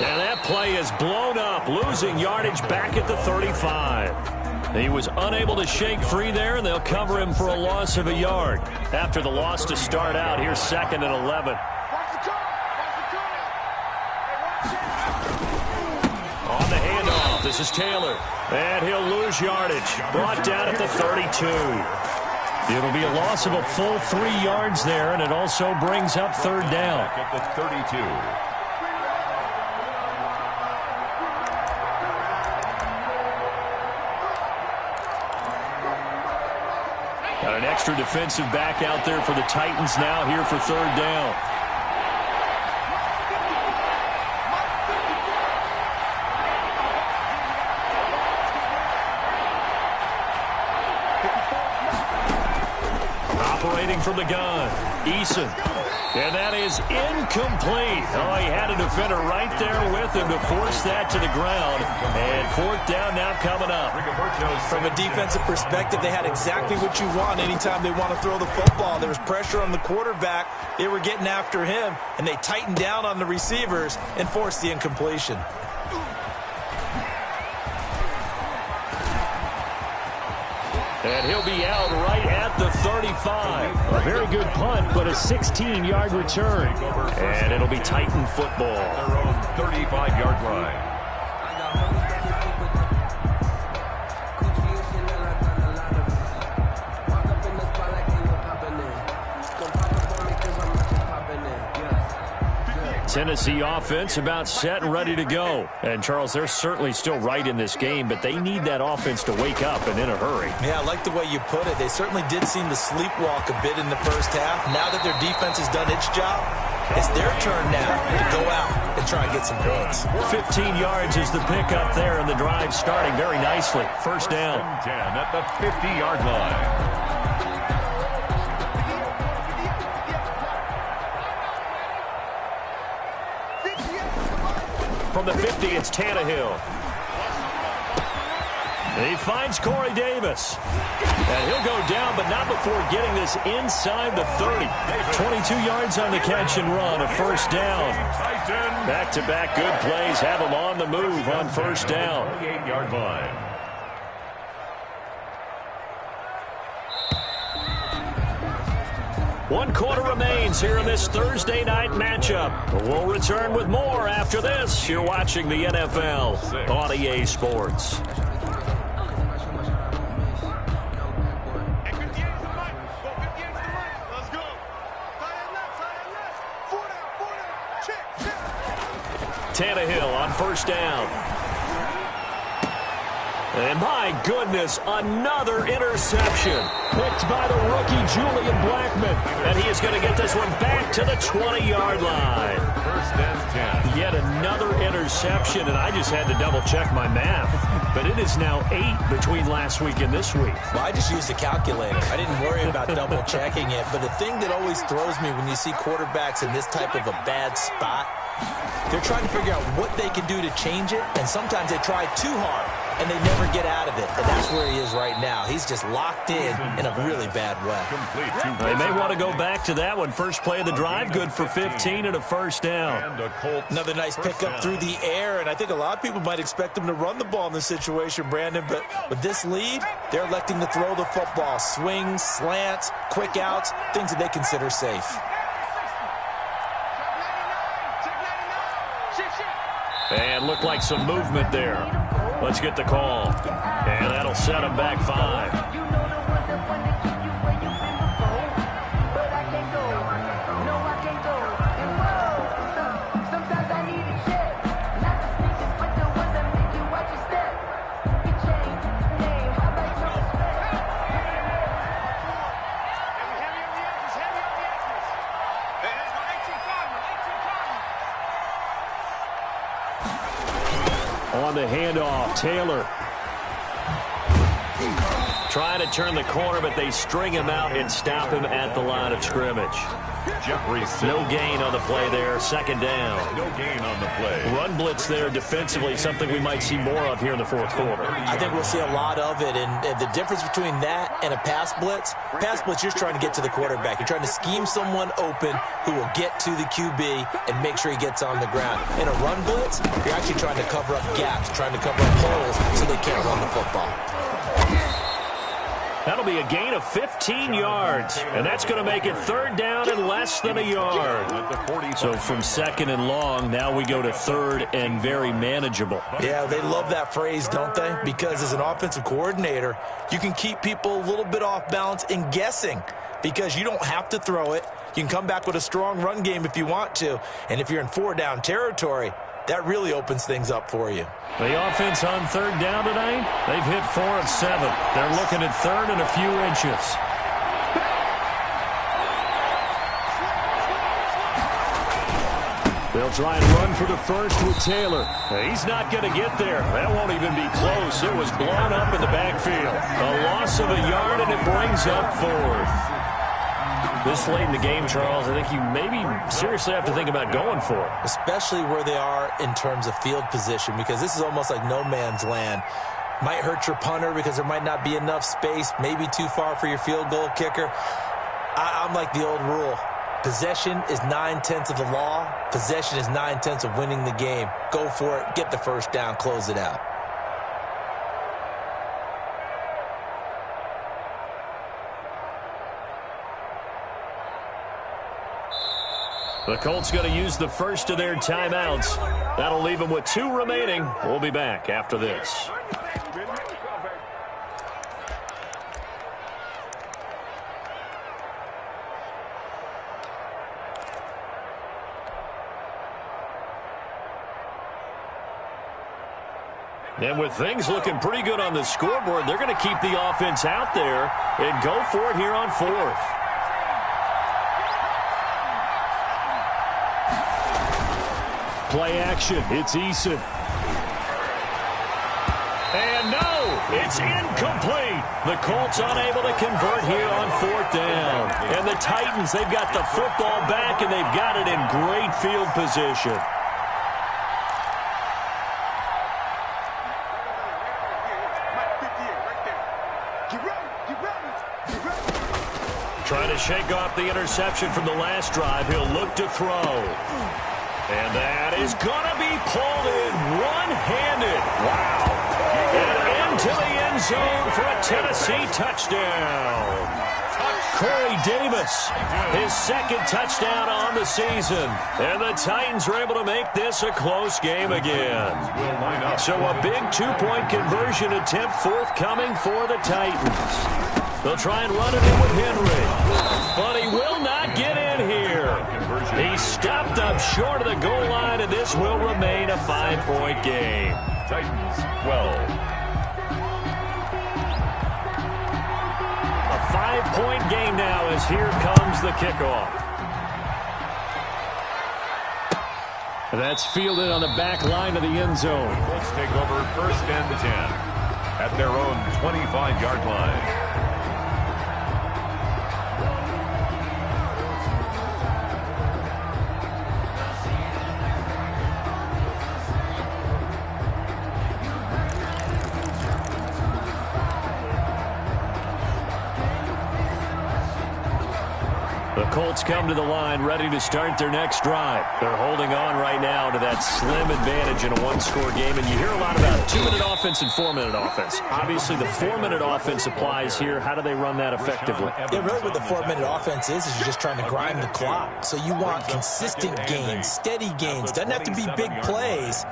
And that play is blown up, losing yardage back at the 35. He was unable to shake free there, and they'll cover him for a loss of a yard. After the loss to start out, here's 2nd and 11. On the handoff, this is Taylor. And he'll lose yardage. Brought down at the 32. It'll be a loss of a full 3 yards there, and it also brings up 3rd down. At the 32. Got an extra defensive back out there for the Titans now here for 3rd down. Separating from the gun, Eason. And that is incomplete. Oh, he had a defender right there with him to force that to the ground. And fourth down now coming up. From a defensive perspective, they had exactly what you want anytime they want to throw the football. There was pressure on the quarterback. They were getting after him, and they tightened down on the receivers and forced the incompletion. And he'll be out right at the 35. A very good punt, but a 16-yard return. And it'll be Titan football. Their own 35-yard line. Tennessee offense about set and ready to go. And, Charles, they're certainly still right in this game, but they need that offense to wake up and in a hurry. Yeah, I like the way you put it. They certainly did seem to sleepwalk a bit in the first half. Now that their defense has done its job, it's their turn now to go out and try and get some points. 15 yards is the pickup there, and the drive starting very nicely. First down. 10 at the 50-yard line. From the 50, it's Tannehill. He finds Corey Davis. And he'll go down, but not before getting this inside the 30. 22 yards on the catch and run, a first down. Back-to-back good plays have him on the move on first down. 28-yard line. One quarter remains here in this Thursday night matchup. We'll return with more after this. You're watching the NFL on EA Sports. Tannehill on first down. And my goodness, another interception. Picked by the rookie Julian Blackmon. And he is going to get this one back to the 20-yard line. First and 10. Yet another interception, and I just had to double-check my math. But it is now 8 between last week and this week. Well, I just used a calculator. I didn't worry about double-checking it. But the thing that always throws me when you see quarterbacks in this type of a bad spot, they're trying to figure out what they can do to change it, and sometimes they try too hard, and they never get out of it. And that's where he is right now. He's just locked in a really bad way. They may want to go back to that one. First play of the drive, good for 15 and a first down. Another nice pickup through the air, and I think a lot of people might expect them to run the ball in this situation, Brandon, but with this lead, they're electing to throw the football. Swings, slants, quick outs, things that they consider safe. And looked like some movement there. Let's get the call. And that'll set them back 5. On the handoff, Taylor. Trying to turn the corner, but they string him out and stop him at the line of scrimmage. No gain on the play there. Second down. No gain on the play. Run blitz there defensively, something we might see more of here in the fourth quarter. I think we'll see a lot of it, and the difference between that and a pass blitz, you're trying to get to the quarterback. You're trying to scheme someone open who will get to the QB and make sure he gets on the ground. In a run blitz, you're actually trying to cover up gaps, trying to cover up holes so they can't run the football. That'll be a gain of 15 yards, and that's going to make it third down and less than a yard. So from second and long, now we go to third and very manageable. Yeah, they love that phrase, don't they? Because as an offensive coordinator, you can keep people a little bit off balance and guessing because you don't have to throw it. You can come back with a strong run game if you want to, and if you're in four-down territory, that really opens things up for you. The offense on third down tonight, they've hit 4 of 7. They're looking at third and a few inches. They'll try and run for the first with Taylor. He's not going to get there. That won't even be close. It was blown up in the backfield. A loss of a yard, and it brings up fourth. This late in the game, Charles, I think you maybe seriously have to think about going for it. Especially where they are in terms of field position, because this is almost like no man's land. Might hurt your punter because there might not be enough space, maybe too far for your field goal kicker. I'm like the old rule. Possession is 9/10 of the law. Possession is 9/10 of winning the game. Go for it. Get the first down. Close it out. The Colts going to use the first of their timeouts. That'll leave them with 2 remaining. We'll be back after this. And with things looking pretty good on the scoreboard, they're going to keep the offense out there and go for it here on 4th. Play action. It's Eason. And no, it's incomplete. The Colts unable to convert here on 4th down. And the Titans, they've got the football back, and they've got it in great field position. Trying to shake off the interception from the last drive. He'll look to throw. And that is going to be pulled in one-handed. Wow. And into the end zone for a Tennessee touchdown. Corey Davis, his 2nd touchdown on the season. And the Titans are able to make this a close game again. So a big 2-point conversion attempt forthcoming for the Titans. They'll try and run it in with Henry. But he will not get in here. He stopped up short of the goal line, and this will remain a 5-point game. Titans 12. A 5-point game now as here comes the kickoff. That's fielded on the back line of the end zone. Colts take over 1st and 10 at their own 25-yard line. The Colts come to the line ready to start their next drive. They're holding on right now to that slim advantage in a 1-score game. And you hear a lot about 2-minute offense and 4-minute offense. Obviously, the 4-minute offense applies here. How do they run that effectively? Yeah, really what the 4-minute offense is you're just trying to grind the clock. So you want consistent gains, steady gains. Doesn't have to be big plays,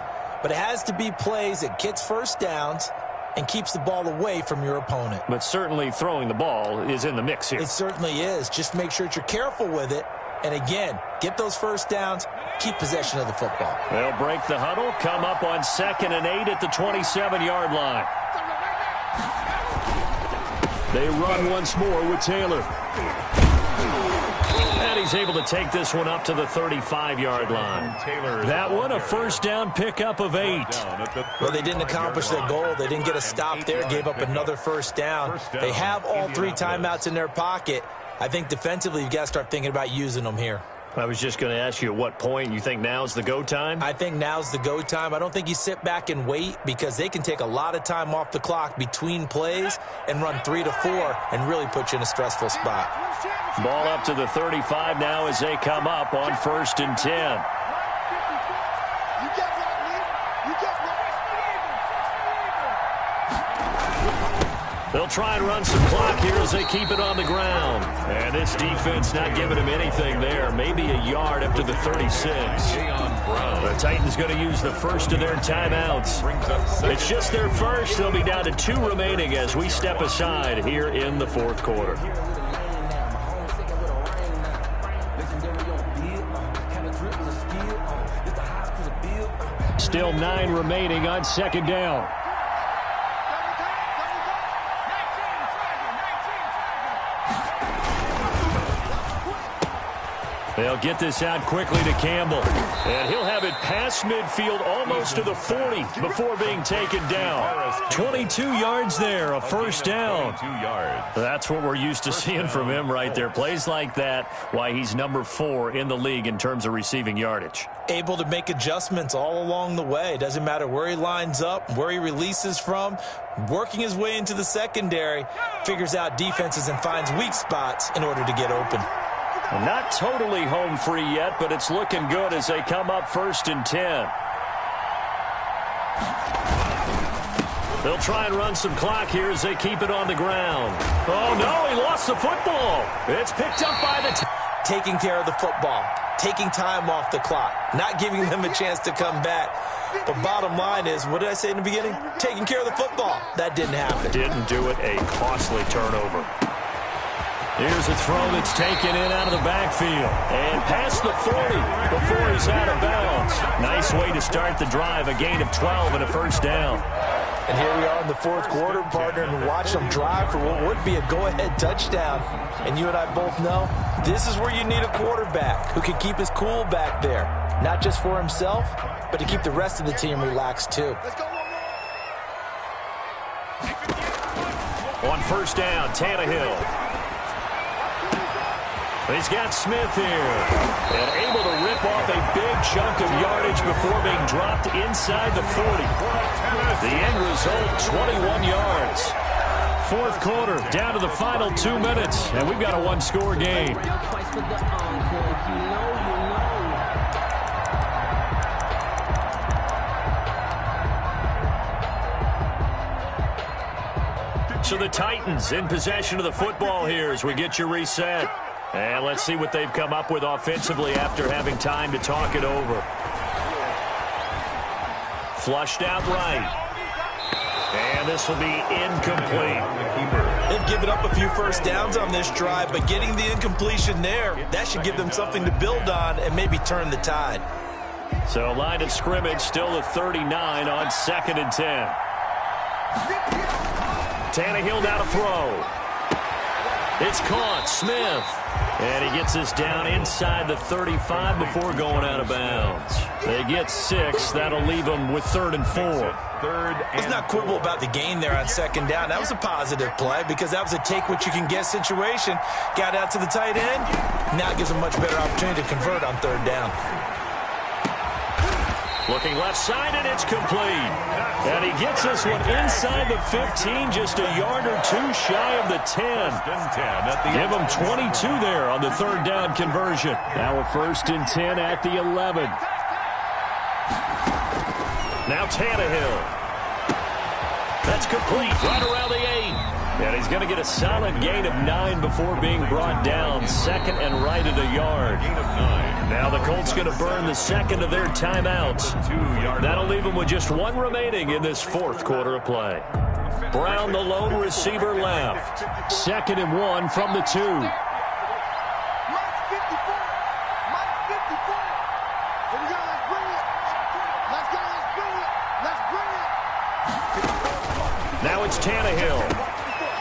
but it has to be plays that gets first downs and keeps the ball away from your opponent. But certainly throwing the ball is in the mix here. It certainly is. Just make sure that you're careful with it. And again, get those first downs, keep possession of the football. They'll break the huddle, come up on 2nd and 8 at the 27-yard line. They run once more with Taylor. And he's able to take this one up to the 35-yard line. That one, a first down pickup of 8. Well, they didn't accomplish their goal. They didn't get a stop there, gave up another first down. They have all 3 timeouts in their pocket. I think defensively, you've got to start thinking about using them here. I was just going to ask you at what point you think now's the go time? I think now's the go time. I don't think you sit back and wait because they can take a lot of time off the clock between plays and run 3 to 4 and really put you in a stressful spot. Ball up to the 35 now as they come up on 1st and 10. They'll try and run some clock here as they keep it on the ground. And this defense not giving him anything there. Maybe a yard up to the 36. The Titans going to use the first of their timeouts. It's just their first. They'll be down to 2 remaining as we step aside here in the 4th quarter. Still 9 remaining on 2nd down. They'll get this out quickly to Campbell. And he'll have it past midfield almost to the 40 before being taken down. 22 yards there, a first down. 22 yards. That's what we're used to seeing from him right there. Plays like that, why he's number 4 in the league in terms of receiving yardage. Able to make adjustments all along the way. Doesn't matter where he lines up, where he releases from. Working his way into the secondary, figures out defenses and finds weak spots in order to get open. Not totally home free yet, but it's looking good as they come up 1st and 10. They'll try and run some clock here as they keep it on the ground. Oh, no, he lost the football. It's picked up by the... Taking care of the football, taking time off the clock, not giving them a chance to come back. But bottom line is, what did I say in the beginning? Taking care of the football. That didn't happen. Didn't do it. A costly turnover. Here's a throw that's taken in out of the backfield. And past the 40 before he's out of bounds. Nice way to start the drive. A gain of 12 and a first down. And here we are in the 4th quarter, partner, and watch them drive for what would be a go-ahead touchdown. And you and I both know this is where you need a quarterback who can keep his cool back there. Not just for himself, but to keep the rest of the team relaxed too. On first down, Tannehill. He's got Smith here, and able to rip off a big chunk of yardage before being dropped inside the 40. The end result, 21 yards. 4th quarter, down to the final 2 minutes, and we've got a 1-score game. So the Titans in possession of the football here as we get you reset. And let's see what they've come up with offensively after having time to talk it over. Flushed out right. And this will be incomplete. They've given up a few first downs on this drive, but getting the incompletion there, that should give them something to build on and maybe turn the tide. So line of scrimmage still at 39 on 2nd and 10. Tannehill now to throw. It's caught. Smith. And he gets this down inside the 35 before going out of bounds. They get 6. That'll leave them with 3rd and 4. Let's not quibble about the gain there on 2nd down. That was a positive play because that was a take-what-you-can-get situation. Got out to the tight end. Now it gives them a much better opportunity to convert on 3rd down. Looking left side, and it's complete. And he gets this one inside the 15, just a yard or 2 shy of the 10. Give him 22 there on the 3rd down conversion. Now a 1st and 10 at the 11. Now Tannehill. That's complete, right around the 8. And he's going to get a solid gain of 9 before being brought down. 2nd and right at a yard. Now the Colts going to burn the 2nd of their timeouts. That'll leave them with just 1 remaining in this 4th quarter of play. Brown, the lone receiver, left. 2nd and 1 from the 2. Now it's Tannehill.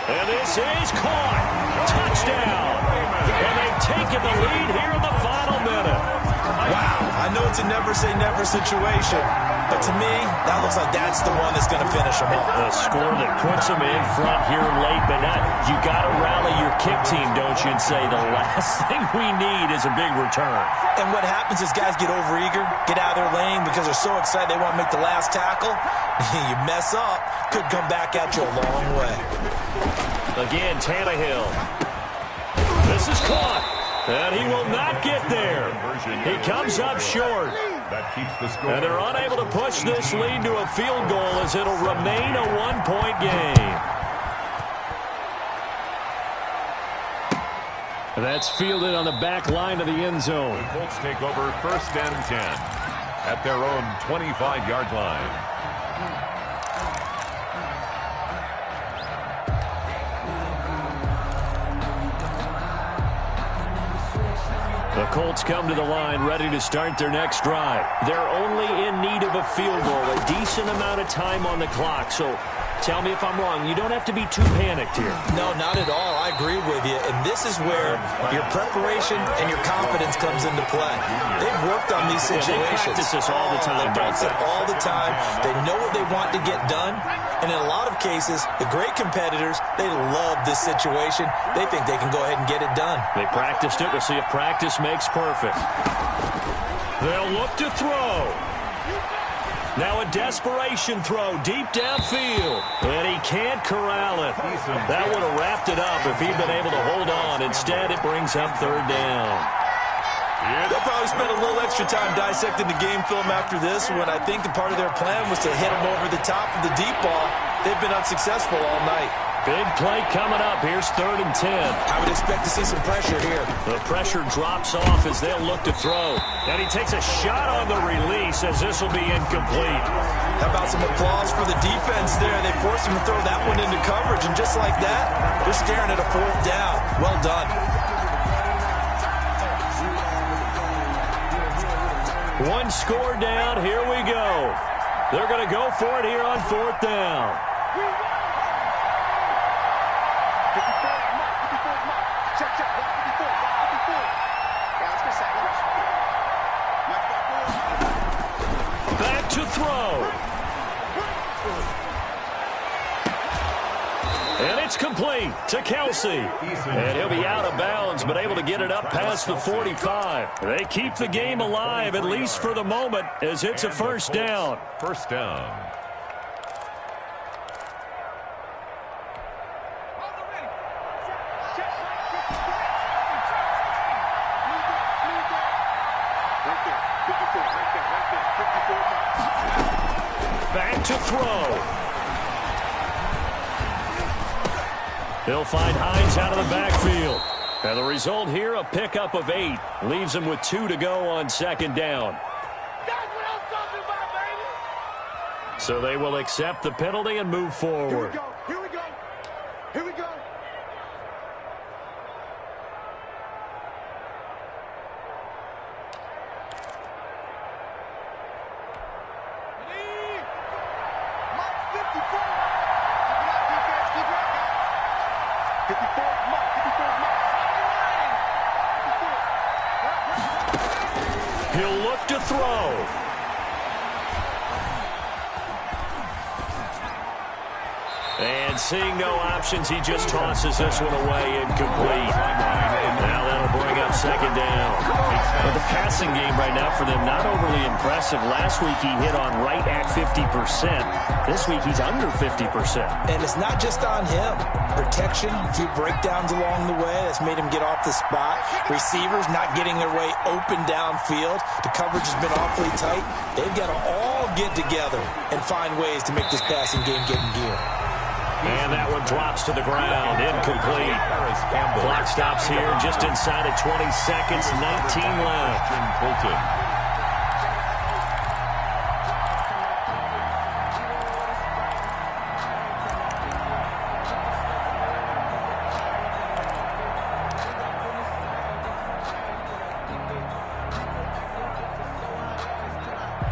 And this is caught. Touchdown. And they've taken the lead here in the final minute. Wow, I know it's a never-say-never situation, but to me, that looks like that's the one that's going to finish them off. A score that puts them in front here late, but not. You got to rally your kick team, don't you, and say the last thing we need is a big return. And what happens is guys get overeager, get out of their lane because they're so excited they want to make the last tackle. You mess up, could come back at you a long way. Again, Tannehill. This is caught. And he will not get there. He comes up short. And they're unable to push this lead to a field goal as it'll remain a 1-point game. That's fielded on the back line of the end zone. The Colts take over 1st and 10 at their own 25-yard line. The Colts come to the line ready to start their next drive. They're only in need of a field goal, a decent amount of time on the clock. So Tell me if I'm wrong. You don't have to be too panicked here. No, not at all. I agree with you. And this is where your preparation and your confidence comes into play. They've worked on these situations. They practice this all the time. They practice it all the time. They know what they want to get done. And in a lot of cases, the great competitors, they love this situation. They think they can go ahead and get it done. They practiced it. We'll see if practice makes perfect. They'll look to throw. Now a desperation throw deep downfield. And he can't corral it. That would have wrapped it up if he'd been able to hold on. Instead, it brings up third down. They'll probably spend a little extra time dissecting the game film after this when I think the part of their plan was to hit them over the top of the deep ball. They've been unsuccessful all night. Big play coming up. Here's 3rd and 10. I would expect to see some pressure here. The pressure drops off as they'll look to throw. And he takes a shot on the release as this will be incomplete. How about some applause for the defense there? They forced him to throw that one into coverage, and just like that, they're staring at a 4th down. Well done. One score down. Here we go. They're going to go for it here on 4th down. Back to throw. And it's complete to Kelsey. And he'll be out of bounds, but able to get it up past the 45. They keep the game alive, at least for the moment, as it's a 1st down. 1st down. Back to throw. They'll find Hines out of the backfield. And the result here, a pickup of 8. Leaves him with 2 to go on 2nd down. That's what I'm talking about, baby. So they will accept the penalty and move forward. Here we go. Here we go. He'll look to throw. And seeing no options, he just tosses this one away incomplete. Now that'll bring up 2nd down. But the passing game right now for them, not overly impressive. Last week he hit on right at 50%. This week he's under 50%. And it's not just on him. Protection, a few breakdowns along the way. That's made him get off the spot. Receivers not getting their way open downfield. The coverage has been awfully tight. They've got to all get together and find ways to make this passing game get in gear. And that one drops to the ground. Incomplete. Clock stops here just inside of 20 seconds. 19 left.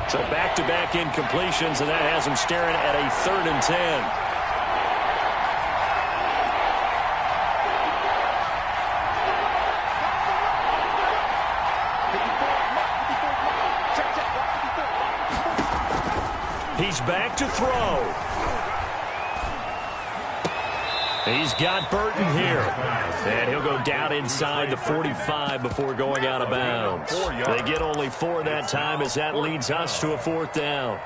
So back-to-back incompletions, and that has them staring at a 3rd and 10. He's back to throw. He's got Burton here. And he'll go down inside the 45 before going out of bounds. They get only 4 that time as that leads us to a 4th down.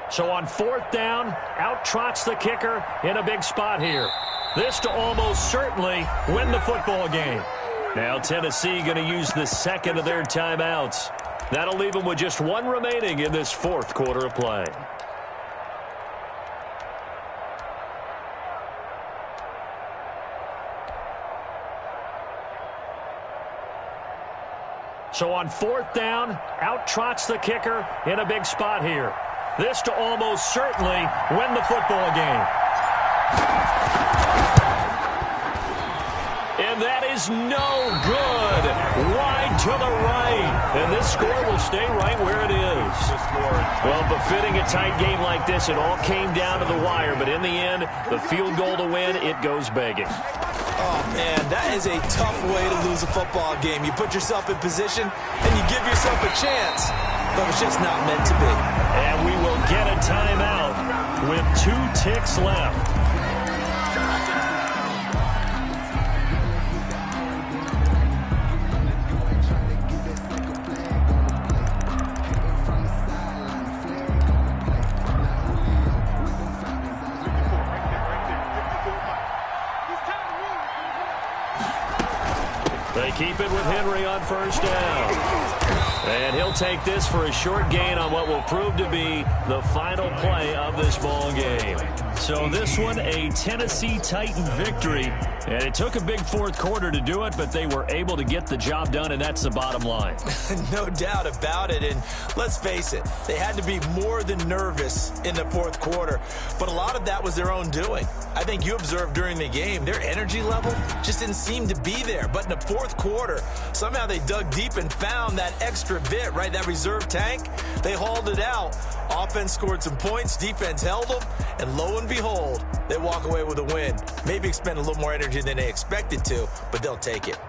So on 4th down, out trots the kicker in a big spot here. This to almost certainly win the football game. Now Tennessee going to use the 2nd of their timeouts. That'll leave them with just 1 remaining in this 4th quarter of play. So on 4th down, out trots the kicker in a big spot here. This to almost certainly win the football game. And and that is no good. Wide to the right, and this score will stay right where it is. Well, befitting a tight game like this, it all came down to the wire, but in the end, the field goal to win, it goes begging. Oh, man, that is a tough way to lose a football game. You put yourself in position, and you give yourself a chance, but it's just not meant to be. And we will get a timeout with 2 ticks left. They keep it with Henry on first down. And he'll take this for a short gain on what will prove to be the final play of this ball game. So this one, a Tennessee Titan victory. And it took a big fourth quarter to do it, but they were able to get the job done, and that's the bottom line. No doubt about it. And let's face it, they had to be more than nervous in the fourth quarter. But a lot of that was their own doing. I think you observed during the game, their energy level just didn't seem to be there. But in the fourth quarter, somehow they dug deep and found that extra bit, right, that reserve tank. They hauled it out. Offense scored some points, defense held them, and lo and behold, they walk away with a win. Maybe expend a little more energy than they expected to, but they'll take it.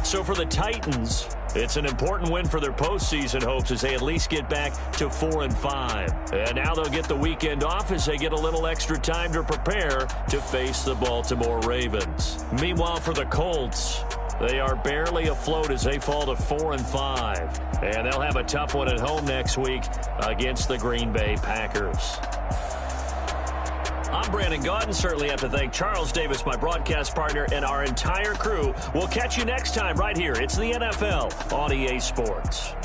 So for the Titans, it's an important win for their postseason hopes as they at least get back to 4-5. And now they'll get the weekend off as they get a little extra time to prepare to face the Baltimore Ravens. Meanwhile, for the Colts, they are barely afloat as they fall to 4-5. And they'll have a tough one at home next week against the Green Bay Packers. I'm Brandon Gaudin. Certainly have to thank Charles Davis, my broadcast partner, and our entire crew. We'll catch you next time right here. It's the NFL on EA Sports.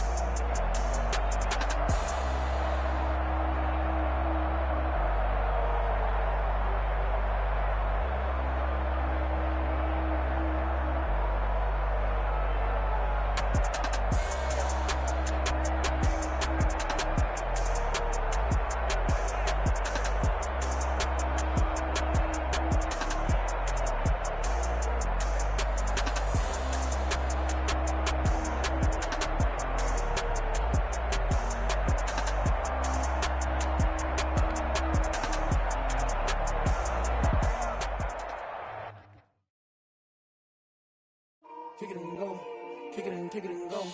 Kick it and go. Kick it and go.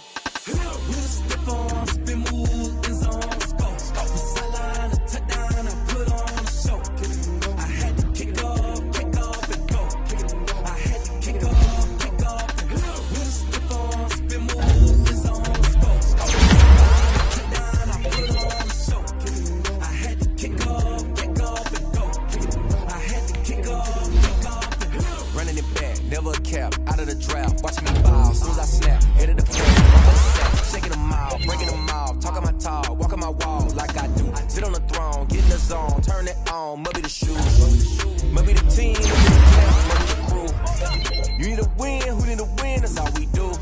I had to kick off and go. I had to kick off and go. With a stiff arm, spin move is on the I put on the show. I had to kick off and go. I had to kick off and go. Running it back, never a cap, out of the drought. Watch me bow, as soon as I snap, head of the front, shaking them out, breaking them out, talking my talk, walking my wall like I do. Sit on the throne, get in the zone, turn it on, maybe the shoes, maybe the team, maybe the camp, maybe the crew. You need a win, who need a win, that's all we do.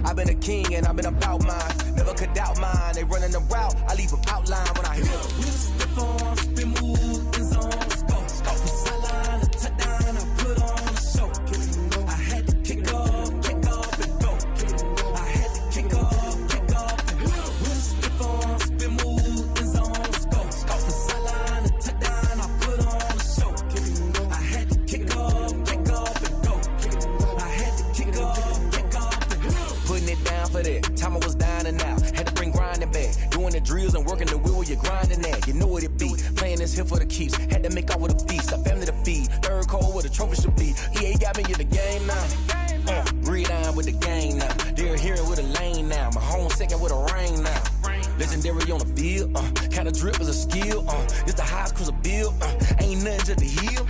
I've been a king and I've been about mine, never could doubt mine. They running the route, I leave them outline when I hear it. With a stiff arm, spin move is on the scope. From sideline to touchdown, I put on the show. I had to kick off and go. I had to kick off and go. With a stiff arm, spin move is on the scope. From sideline to touchdown, I put on the show. I had to kick off and go. I had to kick off and go. Putting it down for that, time I was down and out. Had to bring grinding back, doing the drills and working the wheel where you're grinding at. You know what it be, playing this here for the keeps. Had to make out with a feast, a family to feed. Third cold where the trophy should be. EA got me in the game now. Read on with the game now. They're hearing with a lane now. My home second with a rain now. Legendary on the field, kind of drip is a skill. It's the highest cruiser bill, ain't nothing to the heel.